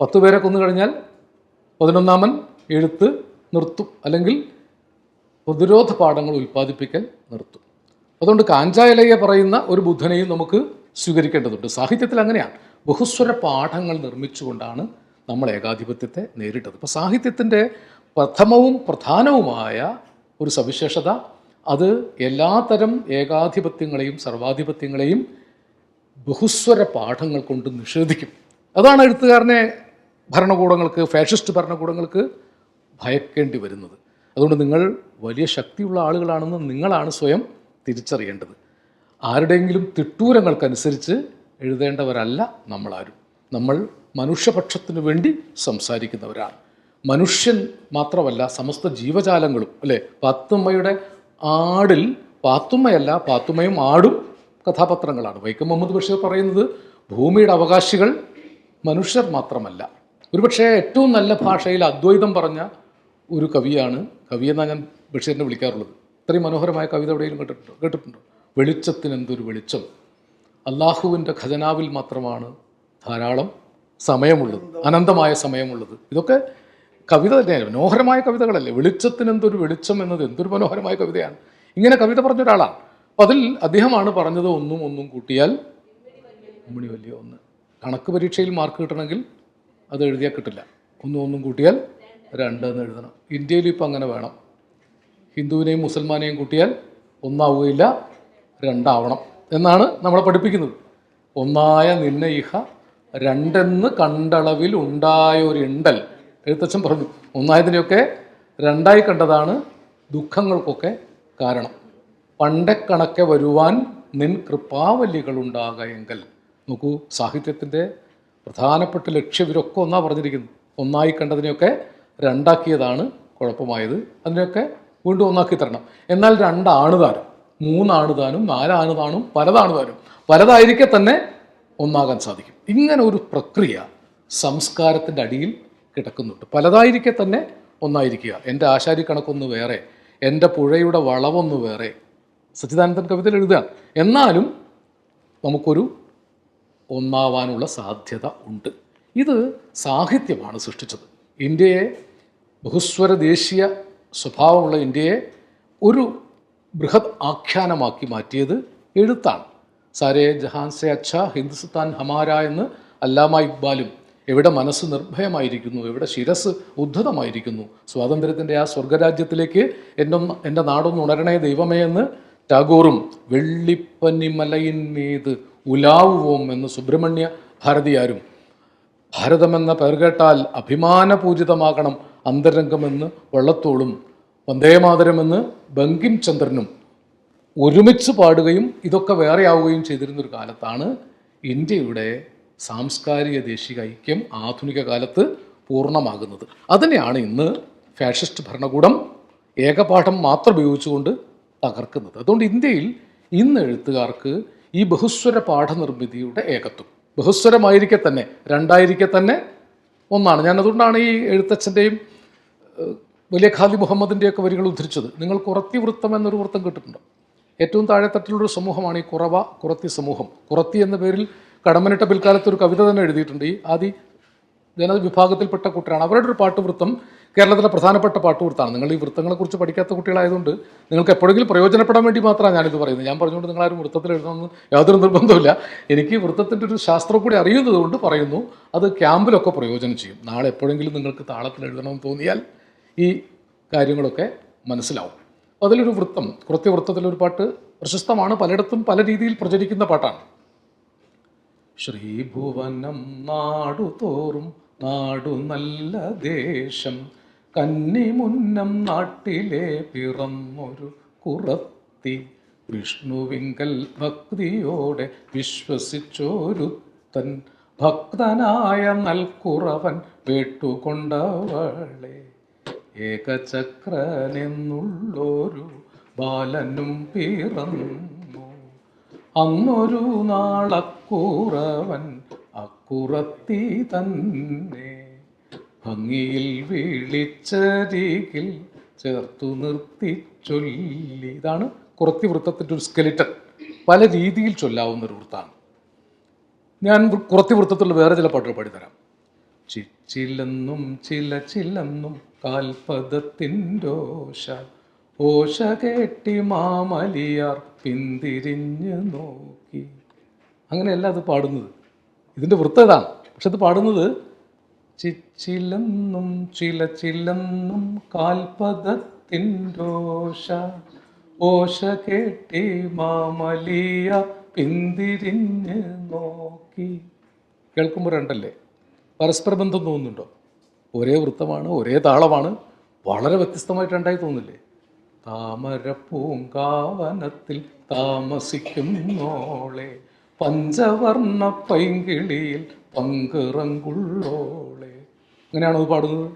10 പേരെ കൊന്നു കഴിഞ്ഞാൽ 11ാമൻ എഴുത്ത് നിർത്തും, അല്ലെങ്കിൽ പ്രതിരോധ പാഠങ്ങൾ ഉൽപ്പാദിപ്പിക്കൽ നിർത്തും. അതുകൊണ്ട് കാഞ്ചായലയ പറയുന്ന ഒരു ബുദ്ധനെയും നമുക്ക് സ്വീകരിക്കേണ്ടതുണ്ട്. സാഹിത്യത്തിൽ അങ്ങനെയാണ്. ബഹുസ്വര പാഠങ്ങൾ നിർമ്മിച്ചുകൊണ്ടാണ് നമ്മൾ ഏകാധിപത്യത്തെ നേരിട്ടത്. ഇപ്പോൾ സാഹിത്യത്തിൻ്റെ പ്രഥമവും പ്രധാനവുമായ ഒരു സവിശേഷത അത് എല്ലാത്തരം ഏകാധിപത്യങ്ങളെയും സർവാധിപത്യങ്ങളെയും ബഹുസ്വര പാഠങ്ങൾ കൊണ്ട് നിഷേധിക്കും. അതാണ് എഴുത്തുകാരനെ ഭരണകൂടങ്ങൾക്ക്, ഫാഷിസ്റ്റ് ഭരണകൂടങ്ങൾക്ക് ഭയക്കേണ്ടി വരുന്നത്. അതുകൊണ്ട് നിങ്ങൾ വലിയ ശക്തിയുള്ള ആളുകളാണെന്ന് നിങ്ങളാണ് സ്വയം തിരിച്ചറിയേണ്ടത്. ആരുടെയെങ്കിലും തിട്ടൂരങ്ങൾക്കനുസരിച്ച് എഴുതേണ്ടവരല്ല നമ്മളാരും. നമ്മൾ മനുഷ്യപക്ഷത്തിനു വേണ്ടി സംസാരിക്കുന്നവരാണ്. മനുഷ്യൻ മാത്രമല്ല, സമസ്ത ജീവജാലങ്ങളും, അല്ലേ? പാത്തുമ്മയുടെ ആടിൽ പാത്തുമ്മയല്ല, പാത്തുമ്മയും ആടും കഥാപാത്രങ്ങളാണ്. വൈക്കം മുഹമ്മദ് ബഷീർ പറയുന്നത് ഭൂമിയുടെ അവകാശികൾ മനുഷ്യർ മാത്രമല്ല. ഒരുപക്ഷെ ഏറ്റവും നല്ല ഭാഷയിൽ അദ്വൈതം പറഞ്ഞ ഒരു കവിയാണ്, കവിയെന്നാണ് ഞാൻ ബഷീറിനെ വിളിക്കാറുള്ളത്. ഇത്രയും മനോഹരമായ കവിത എവിടെയും കേട്ടിട്ടുണ്ടോ? വെളിച്ചത്തിനെന്തൊരു വെളിച്ചം, അള്ളാഹുവിൻ്റെ ഖജനാവിൽ മാത്രമാണ് ധാരാളം സമയമുള്ളത്, അനന്തമായ സമയമുള്ളത്. ഇതൊക്കെ കവിത തന്നെയാണ്, മനോഹരമായ കവിതകളല്ലേ? വെളിച്ചത്തിനെന്തൊരു വെളിച്ചം എന്നത് എന്തൊരു മനോഹരമായ കവിതയാണ്. ഇങ്ങനെ കവിത പറഞ്ഞ ഒരാളാണ്. അപ്പം അതിൽ അദ്ദേഹമാണ് പറഞ്ഞത്, ഒന്നും കൂട്ടിയാൽ ഉമ്മണി വലിയ 1. കണക്ക് പരീക്ഷയിൽ മാർക്ക് കിട്ടണമെങ്കിൽ അത് എഴുതിയാൽ കിട്ടില്ല. ഒന്നും കൂട്ടിയാൽ 2 എന്ന് എഴുതണം. ഇന്ത്യയിൽ ഇപ്പം അങ്ങനെ വേണം. ഹിന്ദുവിനെയും മുസൽമാനെയും കൂട്ടിയാൽ 1 ആവുകയില്ല, 2 ആവണം എന്നാണ് നമ്മളെ പഠിപ്പിക്കുന്നത്. ഒന്നായ നിന്നെ ഇഹ രണ്ടെന്ന് കണ്ടളവിൽ ഉണ്ടായൊരിണ്ടൽ. എഴുത്തച്ഛൻ പറഞ്ഞു, ഒന്നായതിനെയൊക്കെ 2ആയി കണ്ടതാണ് ദുഃഖങ്ങൾക്കൊക്കെ കാരണം. പണ്ടെ കണക്കെ വരുവാൻ നിൻ കൃപാവല്ലികളുണ്ടാകയെങ്കിൽ. നോക്കൂ, സാഹിത്യത്തിൻ്റെ പ്രധാനപ്പെട്ട ലക്ഷ്യം ഇവരൊക്കെ ഒന്നാ പറഞ്ഞിരിക്കുന്നത്. ഒന്നായി കണ്ടതിനെയൊക്കെ 2ആക്കിയതാണ് കുഴപ്പമായത്. അതിനെയൊക്കെ വീണ്ടും 1ആക്കി തരണം. എന്നാൽ 2 ആണ് താനും, 3 ആണ് താനും, 4 ആണ് താനും, പലതാണ് താനും. പലതായിരിക്കെ തന്നെ 1ആകാൻ സാധിക്കും. ഇങ്ങനെ ഒരു പ്രക്രിയ സംസ്കാരത്തിൻ്റെ അടിയിൽ കിടക്കുന്നുണ്ട്. പലതായിരിക്കെ തന്നെ 1ആയിരിക്കുക. എൻ്റെ ആശാരി കണക്കൊന്ന് വേറെ, എൻ്റെ പുഴയുടെ വളവൊന്ന് വേറെ, സച്ചിദാനന്ദൻ കവിതയിൽ എഴുതുകയാണ്. എന്നാലും നമുക്കൊരു ഒന്നാവാനുള്ള സാധ്യത ഉണ്ട്. ഇത് സാഹിത്യമാണ് സൃഷ്ടിച്ചത്. ഇന്ത്യയെ ബഹുസ്വര ദേശീയ സ്വഭാവമുള്ള ഇന്ത്യയെ ഒരു ബൃഹത് ആഖ്യാനമാക്കി മാറ്റിയത് എഴുത്താണ്. സാരേ ജഹാൻ സെ അച്ഛ ഹിന്ദുസ്ഥാൻ ഹമാര എന്ന് അല്ലാമ ഇക്ബാലും എവിടെ മനസ്സ് നിർഭയമായിരിക്കുന്നു, എവിടെ ശിരസ് ഉദ്ധതമായിരിക്കുന്നു, സ്വാതന്ത്ര്യത്തിൻ്റെ ആ സ്വർഗരാജ്യത്തിലേക്ക് എൻ്റെ നാടൊന്ന് ഉണരണേ ദൈവമേ എന്ന് ടാഗോറും വെള്ളിപ്പന്നിമലയിന്മീത് ഉലാവുവോം എന്ന് സുബ്രഹ്മണ്യ ഭാരതിയാരും ഭാരതമെന്ന പേർ കേട്ടാൽ അഭിമാനപൂജിതമാകണം അന്തരംഗമെന്ന് വള്ളത്തോളും വന്ദേമാതരമെന്ന് ബങ്കിം ചന്ദ്രനും ഒരുമിച്ച് പാടുകയും ഇതൊക്കെ വേറെയാവുകയും ചെയ്തിരുന്നൊരു കാലത്താണ് ഇന്ത്യയുടെ സാംസ്കാരിക ദേശിക ഐക്യം ആധുനിക കാലത്ത് പൂർണ്ണമാകുന്നത്. അതിനെയാണ് ഇന്ന് ഫാഷിസ്റ്റ് ഭരണകൂടം ഏകപാഠം മാത്രം ഉപയോഗിച്ചുകൊണ്ട് തകർക്കുന്നത്. അതുകൊണ്ട് ഇന്ത്യയിൽ ഇന്ന് എഴുത്തുകാർക്ക് ഈ ബഹുസ്വര പാഠനിർമ്മിതിയുടെ ഏകത്വം, ബഹുസ്വരമായിരിക്കെ തന്നെ രണ്ടായിരിക്കെ തന്നെ ഒന്നാണ്. ഞാൻ അതുകൊണ്ടാണ് ഈ എഴുത്തച്ഛൻ്റെയും വലിയ ഖാദി മുഹമ്മദിൻ്റെയൊക്കെ വരികൾ ഉദ്ധരിച്ചത്. നിങ്ങൾ കുറത്തി വൃത്തം എന്നൊരു വൃത്തം കേട്ടിട്ടുണ്ടോ? ഏറ്റവും താഴെത്തട്ടിലുള്ളൊരു സമൂഹമാണ് ഈ കുറത്തി സമൂഹം. കുറത്തി എന്ന പേരിൽ കടമ്മനിട്ട പിൽക്കാലത്ത് ഒരു കവിത തന്നെ എഴുതിയിട്ടുണ്ട്. ഈ ആദി ജനവിഭാഗത്തിൽപ്പെട്ട കുട്ടിയാണ്. അവരുടെ ഒരു പാട്ടുവൃത്തം കേരളത്തിലെ പ്രധാനപ്പെട്ട പാട്ടുവൃത്താണ്. നിങ്ങൾ ഈ വൃത്തങ്ങളെക്കുറിച്ച് പഠിക്കാത്ത കുട്ടികളായതുകൊണ്ട് നിങ്ങൾക്ക് എപ്പോഴെങ്കിലും പ്രയോജനപ്പെടാൻ വേണ്ടി മാത്രമാണ് ഞാനിത് പറയുന്നത്. ഞാൻ പറഞ്ഞുകൊണ്ട് നിങ്ങളാരും വൃത്തത്തിൽ എഴുതണമെന്ന് യാതൊരു നിർബന്ധമില്ല. എനിക്ക് വൃത്തത്തിൻ്റെ ഒരു ശാസ്ത്രം കൂടി അറിയുന്നത് കൊണ്ട് പറയുന്നു. അത് ക്യാമ്പിലൊക്കെ പ്രയോജനം ചെയ്യും. നാളെ എപ്പോഴെങ്കിലും നിങ്ങൾക്ക് താളത്തിൽ എഴുതണമെന്ന് തോന്നിയാൽ ഈ കാര്യങ്ങളൊക്കെ മനസ്സിലാവും. അപ്പോൾ അതിലൊരു വൃത്തം, കുറത്തി വൃത്തത്തിലൊരു പാട്ട് പ്രശസ്തമാണ്, പലയിടത്തും പല രീതിയിൽ പ്രചരിക്കുന്ന പാട്ടാണ്. ശ്രീഭുവനം നാടുതോറും നാടു നല്ല ദേശം, കന്നിമുന്നം നാട്ടിലെ പിറന്നൊരു കുറത്തി, വിഷ്ണുവിങ്കൽ ഭക്തിയോടെ വിശ്വസിച്ചോരുത്തൻ, ഭക്തനായ നൽകുറവൻ വേട്ടുകൊണ്ടവളെ, ഏകചക്രനെന്നുള്ളൊരു ബാലനും പിറന്നു, അന്നൊരു നാളക്കുറവൻ അക്കുറത്തി തന്നെ, ഭംഗിയിൽ വിളിച്ചരികിൽ ചേർത്തു നിർത്തി ചൊല്ലി. ഇതാണ് കുറത്തി വൃത്തത്തിൻ്റെ ഒരു സ്കെലിറ്റൻ. പല രീതിയിൽ ചൊല്ലാവുന്നൊരു വൃത്തമാണ്. ഞാൻ കുറത്തി വൃത്തത്തിലുള്ള വേറെ ചില പാട്ടുകൾ പാടിത്തരാം. ചിച്ചിലെന്നും ചിലച്ചിലെന്നും കാൽപദത്തിൻ്റോശ, ഓശ കേട്ടി മാമലിയാർ പിന്തിരിഞ്ഞ് നോക്കി. അങ്ങനെയല്ല അത് പാടുന്നത്. ഇതിൻ്റെ വൃത്തം ഇതാണ്. പക്ഷെ അത് പാടുന്നത് ചിച്ചിലെന്നും ചിലച്ചിലെന്നും കാൽപദത്തിൻ്റോശ, ഓശ കേട്ടി മാമലിയ പിന്തിരിഞ്ഞ് നോക്കി. കേൾക്കുമ്പോൾ രണ്ടല്ലേ? പരസ്പര ബന്ധം തോന്നുന്നുണ്ടോ? ഒരേ വൃത്തമാണ്, ഒരേ താളമാണ്, വളരെ വ്യത്യസ്തമായിട്ട് രണ്ടായി തോന്നില്ലേ? താമരപ്പൂങ്കാവനത്തിൽ താമസിക്കുന്നോളെ, പഞ്ചവർണ്ണ പൈങ്കിളിയിൽ പങ്കിറങ്കുള്ളോളെ. അങ്ങനെയാണോ അത് പാടുന്നത്?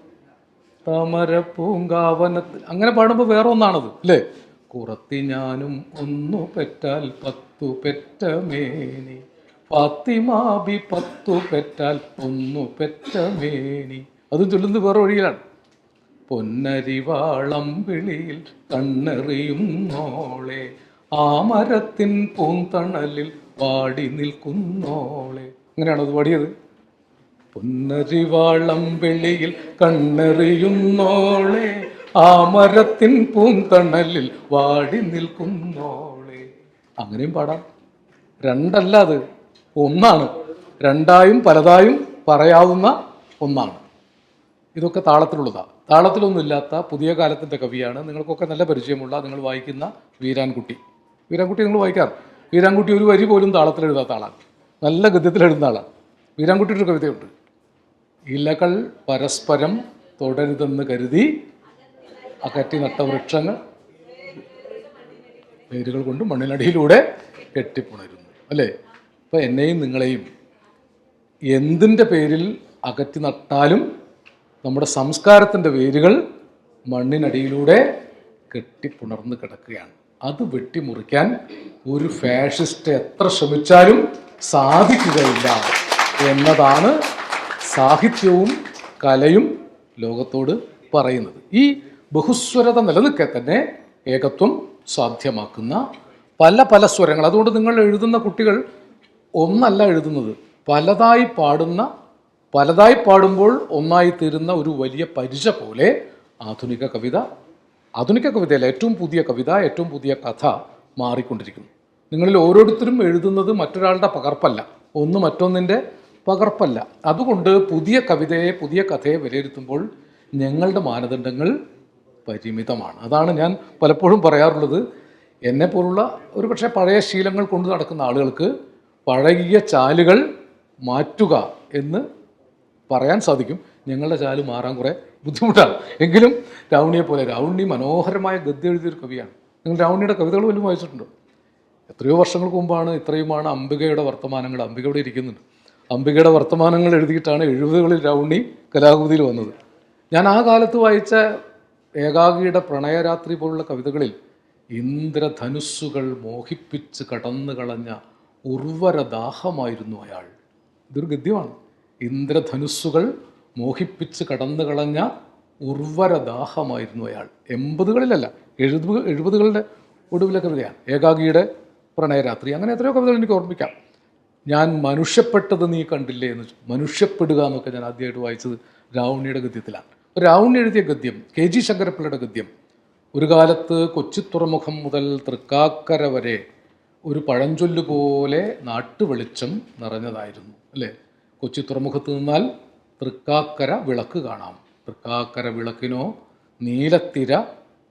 താമരപ്പൂങ്കാവനത്തിൽ. അങ്ങനെ പാടുമ്പോൾ വേറെ ഒന്നാണത് അല്ലേ? കുറത്തി ഞാനും ഒന്നു പെറ്റാൽ 10 പെറ്റ മേനി, ഫാത്തിമാബി 10 പെറ്റാൽ 1 പെറ്റ മേനി. അതും ചൊല്ലുന്നത് വേറെ വഴിയിലാണ്. പൊന്നരിവാളം വിളിയിൽ കണ്ണെറിയുന്നോളെ, ആ മരത്തിൻ പൂന്തണലിൽ വാടി നിൽക്കുന്നോളെ. അങ്ങനെയാണോ അത് പാടിയത്? പൊന്നരിവാളം വെളിയിൽ കണ്ണെറിയുന്നോളെ, ആ മരത്തിൻ പൂന്തണലിൽ വാടി നിൽക്കുന്നോളെ. അങ്ങനെയും പാടാം. രണ്ടല്ല, അത് ഒന്നാണ്. രണ്ടായും പലതായും പറയാവുന്ന ഒന്നാണ്. ഇതൊക്കെ താളത്തിലുള്ളതാണ്. താളത്തിലൊന്നുമില്ലാത്ത പുതിയ കാലത്തിൻ്റെ കവിയാണ് നിങ്ങൾക്കൊക്കെ നല്ല പരിചയമുള്ള, നിങ്ങൾ വായിക്കുന്ന വീരാൻകുട്ടി. വീരാൻകുട്ടി നിങ്ങൾ വായിക്കാറ്. വീരാൻകുട്ടി ഒരു വരി പോലും താളത്തിലെഴുതാത്ത ആളാണ്. നല്ല ഗദ്യത്തിലെഴുതുന്ന ആളാണ്. വീരാൻകുട്ടിയുടെ ഒരു കവിതയുണ്ട്. ഇലകൾ പരസ്പരം തുടരുതെന്ന് കരുതി അകറ്റി നട്ട വൃക്ഷങ്ങൾ വേരുകൾ കൊണ്ട് മണ്ണിനടിയിലൂടെ കെട്ടിപ്പുണരുന്നു, അല്ലേ? അപ്പോൾ എന്നെയും നിങ്ങളെയും എന്തിൻ്റെ പേരിൽ അകറ്റി നട്ടാലും നമ്മുടെ സംസ്കാരത്തിൻ്റെ വേരുകൾ മണ്ണിനടിയിലൂടെ കെട്ടിപ്പുണർന്ന് കിടക്കുകയാണ്. അത് വെട്ടിമുറിക്കാൻ ഒരു ഫാഷിസ്റ്റ് എത്ര ശ്രമിച്ചാലും സാധിക്കുകയില്ല എന്നതാണ് സാഹിത്യവും കലയും ലോകത്തോട് പറയുന്നത്. ഈ ബഹുസ്വരത നിലനിൽക്കെ തന്നെ ഏകത്വം സാധ്യമാക്കുന്ന പല പല സ്വരങ്ങൾ. അതുകൊണ്ട് നിങ്ങൾ എഴുതുന്ന കുട്ടികൾ ഒന്നല്ല എഴുതുന്നത്, പലതായി പാടുമ്പോൾ ഒന്നായി തീരുന്ന ഒരു വലിയ പരിച പോലെ ആധുനിക കവിതയല്ല, ഏറ്റവും പുതിയ കവിത, ഏറ്റവും പുതിയ കഥ മാറിക്കൊണ്ടിരിക്കുന്നു. നിങ്ങളിൽ ഓരോരുത്തരും എഴുതുന്നത് മറ്റൊരാളുടെ പകർപ്പല്ല, ഒന്ന് മറ്റൊന്നിൻ്റെ പകർപ്പല്ല. അതുകൊണ്ട് പുതിയ കഥയെ വിലയിരുത്തുമ്പോൾ ഞങ്ങളുടെ മാനദണ്ഡങ്ങൾ പരിമിതമാണ്. അതാണ് ഞാൻ പലപ്പോഴും പറയാറുള്ളത്. എന്നെപ്പോലുള്ള ഒരു പക്ഷേ പഴയ ശീലങ്ങൾ കൊണ്ട് നടക്കുന്ന ആളുകൾക്ക് പഴകിയ ചാലുകൾ മാറ്റുക എന്ന് പറയാൻ സാധിക്കും. ഞങ്ങളുടെ ചാല് മാറാൻ കുറേ ബുദ്ധിമുട്ടാണ്. എങ്കിലും രാവുണ്ണി മനോഹരമായ ഗദ്യം എഴുതിയൊരു കവിയാണ്. നിങ്ങൾ രാവുണ്ണിയുടെ കവിതകൾ വല്ലതും വായിച്ചിട്ടുണ്ടോ? എത്രയോ വർഷങ്ങൾക്ക് മുമ്പാണ് ഇത്രയുമാണ് അംബികയുടെ വർത്തമാനങ്ങൾ. അംബിക ഇവിടെ ഇരിക്കുന്നുണ്ട്. അംബികയുടെ വർത്തമാനങ്ങൾ എഴുതിയിട്ടാണ് 70കളിൽ രാവുണ്ണി കലാകൃതിയിൽ വന്നത്. ഞാൻ ആ കാലത്ത് വായിച്ച ഏകാകിയുടെ പ്രണയരാത്രി പോലുള്ള കവിതകളിൽ ഇന്ദ്രധനുസ്സുകൾ മോഹിപ്പിച്ച് കടന്നു കളഞ്ഞ ഉർവരദാഹമായിരുന്നു അയാൾ. ഇതൊരു ഗദ്യമാണ്. ഇന്ദ്രധനുസ്സുകൾ മോഹിപ്പിച്ച് കടന്നു കളഞ്ഞ ഉർവരദാഹമായിരുന്നു അയാൾ. 80കളിലല്ല, 70കളുടെ ഒടുവിലെ കവിതയാണ് ഏകാകിയുടെ പ്രണയരാത്രി. അങ്ങനെ എത്രയോ കവിതകൾ എനിക്ക് ഓർമ്മിക്കാം. ഞാൻ മനുഷ്യപ്പെട്ടത് നീ കണ്ടില്ലേ എന്ന്, മനുഷ്യപ്പെടുക എന്നൊക്കെ ഞാൻ ആദ്യമായിട്ട് വായിച്ചത് രാവുണ്ണിയുടെ ഗദ്യത്തിലാണ്. രാവുണ്ണി എഴുതിയ ഗദ്യം, KG ശങ്കരപ്പിള്ളയുടെ ഗദ്യം, ഒരു കാലത്ത് കൊച്ചിത്തുറമുഖം മുതൽ തൃക്കാക്കര വരെ ഒരു പഴഞ്ചൊല്ല് പോലെ നാട്ടുവെളിച്ചം നിറഞ്ഞതായിരുന്നു, അല്ലേ? കൊച്ചിത്തുറമുഖത്ത് നിന്നാൽ തൃക്കാക്കര വിളക്ക് കാണാം, തൃക്കാക്കര വിളക്കിനോ നീലത്തിര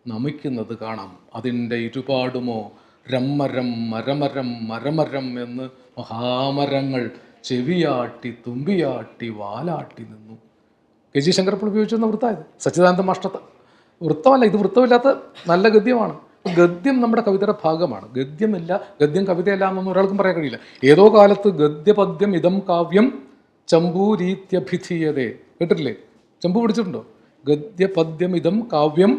നമിക്കുന്നത് കാണാം, അതിൻ്റെ ഇരുപാടുമോ രമ്മരം മരമരം മരമരം എന്ന് മഹാമരങ്ങൾ ചെവിയാട്ടി തുമ്പിയാട്ടി വാലാട്ടി നിന്നു. KG ശങ്കരപ്പിള്ള ഉപയോഗിച്ചിരുന്ന വൃത്തായത്. സച്ചിദാനന്ദ മാഷ്ട വൃത്തമല്ല, ഇത് വൃത്തമില്ലാത്ത നല്ല ഗദ്യമാണ്. ഗദ്യം നമ്മുടെ കവിതയുടെ ഭാഗമാണ്. ഗദ്യം കവിതയല്ല എന്നൊന്നും ഒരാൾക്കും പറയാൻ കഴിയില്ല. ഏതോ കാലത്ത് ഗദ്യപദ്യം ഇതം കാവ്യം ചമ്പൂരീത്യഭിധീയതേ, കേട്ടിട്ടില്ലേ? ചമ്പു പിടിച്ചിട്ടുണ്ടോ? ഗദ്യപദ്യം ഇതം കാവ്യം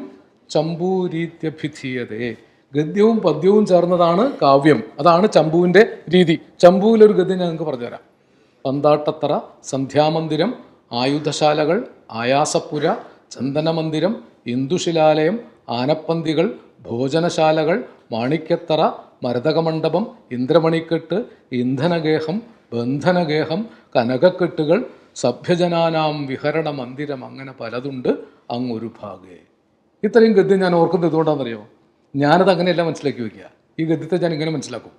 ചമ്പൂരീത്യഭിധീയതേ. ഗദ്യവും പദ്യവും ചേർന്നതാണ് കാവ്യം. അതാണ് ചമ്പുവിൻ്റെ രീതി. ചമ്പുവിലൊരു ഗദ്യം ഞാൻ നിങ്ങൾക്ക് പറഞ്ഞുതരാം. പന്താട്ടത്തറ, സന്ധ്യാമന്ദിരം, ആയുധശാലകൾ, ആയാസപ്പുര, ചന്ദനമന്ദിരം, ഇന്ദുശിലാലയം, ആനപ്പന്തികൾ, ഭോജനശാലകൾ, മാണിക്യത്തറ, മരതകമണ്ഡപം, ഇന്ദ്രമണിക്കെട്ട്, ഇന്ധനഗേഹം, ബന്ധനഗേഹം, കനകക്കെട്ടുകൾ, സഭ്യജനാനാം വിഹരണ മന്ദിരം, അങ്ങനെ പലതുണ്ട് അങ്ങൊരു ഭാഗേ. ഇത്രയും ഗദ്യം ഞാൻ ഓർക്കുന്നത് എന്തുകൊണ്ടാണെന്നറിയോ? ഞാനത് അങ്ങനെയല്ല മനസ്സിലാക്കി വയ്ക്കുക. ഈ ഗദ്യത്തെ ഞാൻ ഇങ്ങനെ മനസ്സിലാക്കും.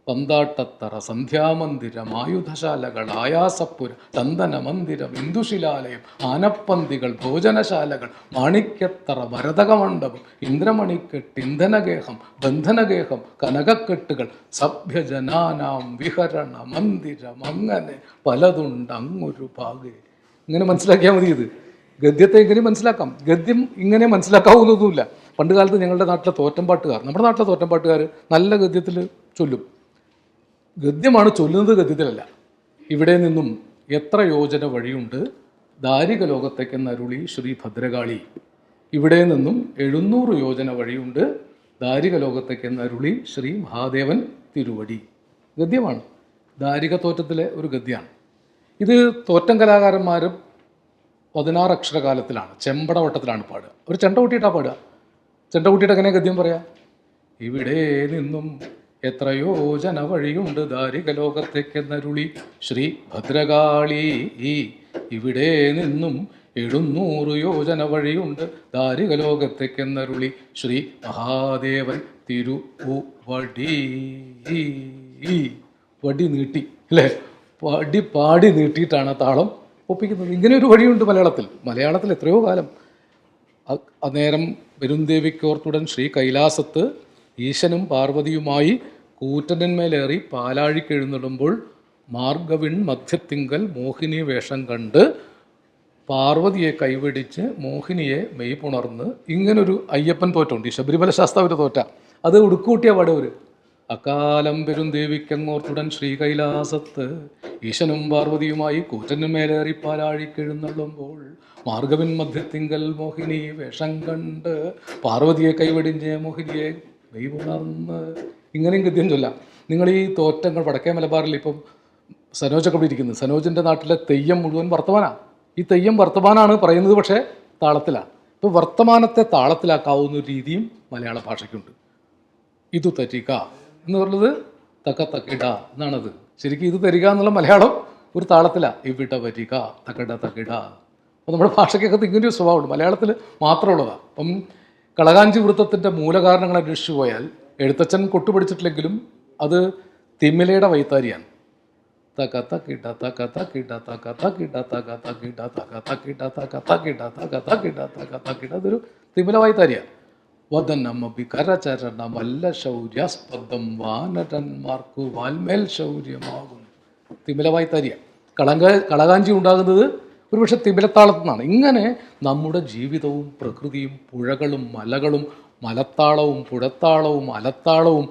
പന്താട്ടത്തറ, സന്ധ്യാമന്ദിരം, ആയുധശാലകൾ, ആയാസപ്പുര, ചന്ദനമന്ദിരം, ഇന്ദുശിലാലയം, ആനപ്പന്തികൾ, ഭോജനശാലകൾ, മാണിക്യത്തറ, ഭരതകമണ്ഡപം, ഇന്ദ്രമണിക്കെട്ട്, ഇന്ധനഗേഹം, ബന്ധനഗേഹം, കനകക്കെട്ടുകൾ, സഭ്യജനാനാം വിഹരണ മന്ദിരം, അങ്ങനെ പലതുണ്ട് അങ്ങൊരു ഭാഗേ. ഇങ്ങനെ മനസ്സിലാക്കിയാൽ മതി. ഇത് ഗദ്യത്തെ ഇങ്ങനെ മനസ്സിലാക്കാം. ഗദ്യം ഇങ്ങനെ മനസ്സിലാക്കാവുന്നതുമില്ല. പണ്ട് കാലത്ത് ഞങ്ങളുടെ നാട്ടിലെ തോറ്റംപാട്ടുകാർ, നമ്മുടെ നാട്ടിലെ തോറ്റംപാട്ടുകാർ നല്ല ഗദ്യത്തിൽ ചൊല്ലും. ഗദ്യമാണ് ചൊല്ലുന്നത്, ഗദ്യത്തിലല്ല. ഇവിടെ നിന്നും എത്ര യോജന വഴിയുണ്ട് ദാരിക ലോകത്തേക്കെന്നരുളി ശ്രീ ഭദ്രകാളി. ഇവിടെ നിന്നും 700 യോജന വഴിയുണ്ട് ദാരിക ലോകത്തേക്കെന്നരുളി ശ്രീ മഹാദേവൻ തിരുവടി. ഗദ്യമാണ്. ദാരിക തോറ്റത്തിലെ ഒരു ഗദ്യമാണ് ഇത്. തോറ്റം കലാകാരന്മാർ 16 അക്ഷരകാലത്തിലാണ്, ചെമ്പടവട്ടത്തിലാണ് പാടുക. ഒരു ചെണ്ട കൂട്ടിയിട്ടാണ് പാടുക. ചെണ്ട കൂട്ടിയിട്ട് എങ്ങനെ ഗദ്യം പറയാം? ഇവിടെ നിന്നും എത്രയോ ജന വഴിയുണ്ട് ദാരിക ലോകത്തേക്കെന്നരുളി ശ്രീ ഭദ്രകാളി. ഇവിടെ നിന്നും 700 യോജന വഴിയുണ്ട് ദാരിക ലോകത്തേക്കെന്നരുളി ശ്രീ മഹാദേവൻ തിരുവടി. വടി നീട്ടി, അല്ലേ? പാടി നീട്ടിയിട്ടാണ് താളം ഒപ്പിക്കുന്നത്. ഇങ്ങനെ ഒരു വഴിയുണ്ട് മലയാളത്തിൽ എത്രയോ കാലം. അന്നേരം പെരുന്തേവിക്കോർത്തുടൻ ശ്രീ കൈലാസത്ത് ഈശനും പാർവതിയുമായി കൂറ്റന്മേലേറി പാലാഴിക്കെഴുന്നിടുമ്പോൾ മാർഗവിൺ മധ്യത്തിങ്കൽ മോഹിനി വേഷം കണ്ട് പാർവതിയെ കൈവടിച്ച് മോഹിനിയെ മെയ്പുണർന്ന്, ഇങ്ങനൊരു അയ്യപ്പൻ തോറ്റുണ്ട്. ഈ ശബരിമല ശാസ്താവിൻ്റെ തോറ്റ അത് ഉടുക്കൂട്ടിയ പാടവർ. അക്കാലം പെരുന്തേവിക്കങ്ങോർത്തുടൻ ശ്രീ കൈലാസത്ത് ഈശനും പാർവതിയുമായി കൂറ്റന്മേലേറി പാലാഴിക്കെഴുന്നള്ളുമ്പോൾ മാർഗവിൻ മധ്യത്തിങ്കൽ മോഹിനി വേഷം കണ്ട് പാർവതിയെ കൈവടിഞ്ഞ് മോഹിനിയെ മെയ്പുണർന്ന്. ഇങ്ങനെയും ഗദ്യം ചൊല്ലാം. നിങ്ങൾ ഈ തോറ്റങ്ങൾ വടക്കേ മലബാറിൽ ഇപ്പം സനോജൊക്കെ ഇവിടെ ഇരിക്കുന്നത്, സനോജിൻ്റെ നാട്ടിലെ തെയ്യം മുഴുവൻ വർത്തമാനമാണ്. ഈ തെയ്യം വർത്തമാനമാണ് പറയുന്നത്, പക്ഷേ താളത്തിലാണ്. ഇപ്പോൾ വർത്തമാനത്തെ താളത്തിലാക്കാവുന്ന ഒരു രീതിയും മലയാള ഭാഷയ്ക്കുണ്ട്. ഇതു തരിക, എന്ന് പറയുന്നത് തക്ക തക്കിട എന്നാണത്. ശരിക്കും ഇത് തരിക എന്നുള്ള മലയാളം ഒരു താളത്തിലാണ്. ഇവിടെ വരിക തക്കട തക്കിട. അപ്പോൾ നമ്മുടെ ഭാഷയ്ക്കൊക്കെ ഇങ്ങനൊരു സ്വഭാവമുണ്ട്, മലയാളത്തിൽ മാത്രമുള്ളതാണ്. അപ്പം കളകാഞ്ചി വൃത്തത്തിൻ്റെ മൂലകാരണങ്ങൾ അന്വേഷിച്ചു പോയാൽ എഴുത്തച്ഛൻ കൊട്ടുപിടിച്ചിട്ടില്ലെങ്കിലും അത് തിമിലയുടെ വൈത്താരിയാണ്. തക തക്കിട തക തക്കിട തക തക്കിട തക തക്കിട തക തക്കിട തക തക്കിട തക തക്കിട തക തക്കിട. അതൊരു തിമില വൈത്താരിയാണ്. വദനമപി കരചരണമല്ല ശൗര്യാസ്പദം വാനരന്മാർക്കു വാൽമേൽ ശൗര്യമാകും. തിമില വൈത്താരിയാണ്. കളകാഞ്ചി ഉണ്ടാകുന്നത് ഒരുപക്ഷെ തിമിലത്താളത്തു നിന്നാണ്. ഇങ്ങനെ നമ്മുടെ ജീവിതവും പ്രകൃതിയും പുഴകളും മലകളും മലത്താളവും പുഴത്താളവും അലത്താളവും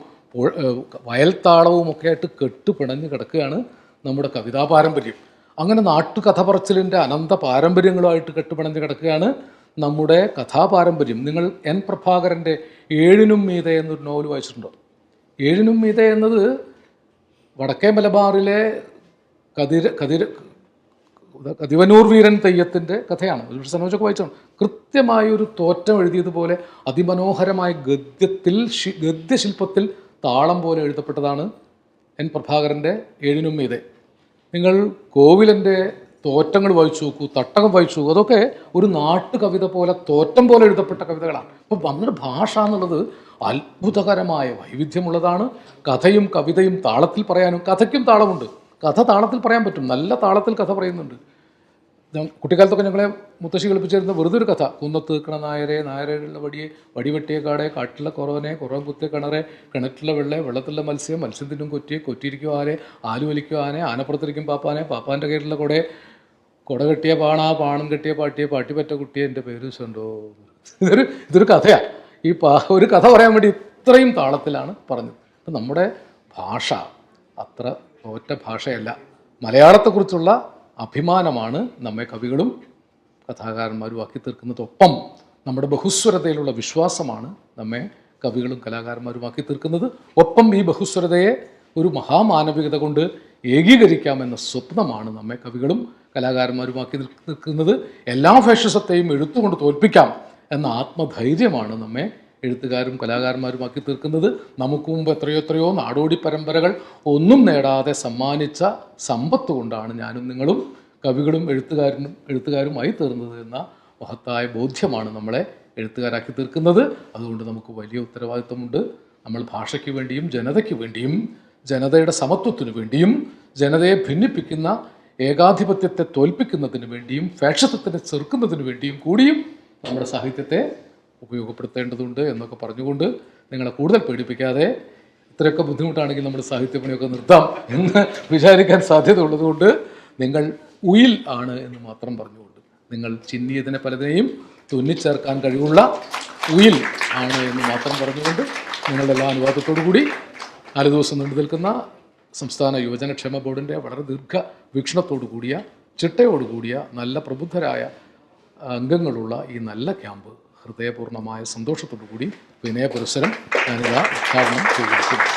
വയൽത്താളവും ഒക്കെ ആയിട്ട് കെട്ടുപിണഞ്ഞ് കിടക്കുകയാണ് നമ്മുടെ കവിതാ പാരമ്പര്യം. അങ്ങനെ നാട്ടുകഥ പറച്ചിലിൻ്റെ അനന്ത പാരമ്പര്യങ്ങളുമായിട്ട് കെട്ടുപിണഞ്ഞ് കിടക്കുകയാണ് നമ്മുടെ കഥാപാരമ്പര്യം. നിങ്ങൾ എൻ പ്രഭാകരൻ്റെ ഏഴിനും മീതെ എന്നൊരു നോവൽ വായിച്ചിട്ടുണ്ടോ? ഏഴിനും മീതെ എന്നത് വടക്കേ മലബാറിലെ കതിവനൂർ വീരൻ തെയ്യത്തിൻ്റെ കഥയാണ്. ഒരു സനോജൊക്കെ വായിച്ചാണ്. കൃത്യമായൊരു തോറ്റം എഴുതിയതുപോലെ അതിമനോഹരമായ ഗദ്യശില്പത്തിൽ താളം പോലെ എഴുതപ്പെട്ടതാണ് എൻ പ്രഭാകരൻ്റെ ഏഴിനും മീതെ. നിങ്ങൾ കോവിലൻ്റെ തോറ്റങ്ങൾ വായിച്ചു നോക്കൂ, തട്ടകം വായിച്ചു നോക്കൂ. അതൊക്കെ ഒരു നാട്ടുകവിത പോലെ തോറ്റം പോലെ എഴുതപ്പെട്ട കവിതകളാണ്. അപ്പം നമ്മുടെ ഭാഷ എന്നുള്ളത് അത്ഭുതകരമായ വൈവിധ്യമുള്ളതാണ്. കഥയും കവിതയും താളത്തിൽ പറയാനും, കഥയ്ക്കും താളമുണ്ട്. കഥ താളത്തിൽ പറയാൻ പറ്റും, നല്ല താളത്തിൽ കഥ പറയുന്നുണ്ട്. കുട്ടിക്കാലത്തൊക്കെ ഞങ്ങളെ മുത്തശ്ശി കളിപ്പിച്ചിരുന്ന വെറുതെ ഒരു കഥ. കുന്നത്ത് നിൽക്കണ നായരെയുള്ള വടിവെട്ടിയ കാടെ, കാട്ടിലെ കുറവനെ, കുറവൻ കുത്തിയ കിണറെ, കിണറ്റിലെ വെള്ളത്തിലെ മത്സ്യം തിന്നും കൊറ്റിയിരിക്കും ആല് വലിക്കും ആനപ്പുറത്തിരിക്കും പാപ്പാൻ്റെ കയ്യിലുള്ള കുട കെട്ടിയ പാണം കെട്ടിയ പാട്ടി പറ്റ കുട്ടിയെ എൻ്റെ പേര് ചൊണ്ടോ. ഇതൊരു കഥയാണ്. ഒരു കഥ പറയാൻ വേണ്ടി ഇത്രയും താളത്തിലാണ് പറഞ്ഞത്. അപ്പം നമ്മുടെ ഭാഷ അത്ര ഒറ്റ ഭാഷയല്ല. മലയാളത്തെക്കുറിച്ചുള്ള അഭിമാനമാണ് നമ്മെ കവികളും കഥാകാരന്മാരും ആക്കി തീർക്കുന്നത്. ഒപ്പം നമ്മുടെ ബഹുസ്വരതയിലുള്ള വിശ്വാസമാണ് നമ്മെ കവികളും കലാകാരന്മാരും ആക്കി തീർക്കുന്നത്. ഒപ്പം ഈ ബഹുസ്വരതയെ ഒരു മഹാമാനവികത കൊണ്ട് ഏകീകരിക്കാമെന്ന സ്വപ്നമാണ് നമ്മെ കവികളും കലാകാരന്മാരുമാക്കി നിൽക്കുന്നത്. എല്ലാ ഫാഷിസത്തെയും എഴുത്തുകൊണ്ട് തോൽപ്പിക്കാം എന്ന ആത്മധൈര്യമാണ് നമ്മെ എഴുത്തുകാരും കലാകാരന്മാരുമാക്കി തീർക്കുന്നത്. നമുക്ക് മുമ്പ് എത്രയോ നാടോടി പരമ്പരകൾ ഒന്നും നേടാതെ സമ്മാനിച്ച സമ്പത്ത് കൊണ്ടാണ് ഞാനും നിങ്ങളും കവികളും എഴുത്തുകാരുമായി തീർന്നത് എന്ന മഹത്തായ ബോധ്യമാണ് നമ്മളെ എഴുത്തുകാരാക്കി തീർക്കുന്നത്. അതുകൊണ്ട് നമുക്ക് വലിയ ഉത്തരവാദിത്വമുണ്ട്. നമ്മൾ ഭാഷയ്ക്ക് വേണ്ടിയും ജനതയ്ക്ക് വേണ്ടിയും ജനതയുടെ സമത്വത്തിനു വേണ്ടിയും ജനതയെ ഭിന്നിപ്പിക്കുന്ന ഏകാധിപത്യത്തെ തോൽപ്പിക്കുന്നതിന് വേണ്ടിയും ഫാഷിസത്തിനെ ചെറുക്കുന്നതിന് വേണ്ടിയും കൂടിയും നമ്മുടെ സാഹിത്യത്തെ ഉപയോഗപ്പെടുത്തേണ്ടതുണ്ട് എന്നൊക്കെ പറഞ്ഞുകൊണ്ട് നിങ്ങളെ കൂടുതൽ പേടിപ്പിക്കാതെ, ഇത്രയൊക്കെ ബുദ്ധിമുട്ടാണെങ്കിൽ നമ്മൾ സാഹിത്യപ്പണിയൊക്കെ നിർത്താം എന്ന് വിചാരിക്കാൻ സാധ്യത ഉള്ളതുകൊണ്ട് നിങ്ങൾ ഉയിൽ ആണ് എന്ന് മാത്രം പറഞ്ഞുകൊണ്ട്, നിങ്ങൾ ചിന്നിയതിനെ പലതിനെയും തുന്നിച്ചേർക്കാൻ കഴിവുള്ള ഉയിൽ ആണ് എന്ന് മാത്രം പറഞ്ഞുകൊണ്ട് നിങ്ങളുടെ എല്ലാ അനുവാദത്തോടു കൂടി 4 ദിവസം നീണ്ടു നിൽക്കുന്ന സംസ്ഥാന യുവജനക്ഷേമ ബോർഡിൻ്റെ വളരെ ദീർഘവീക്ഷണത്തോടു കൂടിയ ചിട്ടയോടുകൂടിയ നല്ല പ്രബുദ്ധരായ അംഗങ്ങളുള്ള ഈ നല്ല ക്യാമ്പ് ഹൃദയപൂർണ്ണമായ സന്തോഷത്തോടു കൂടി വിനയപുരസ്സരം ഞാനിതാ ഉദ്ഘാടനം ചെയ്തിരിക്കുന്നു.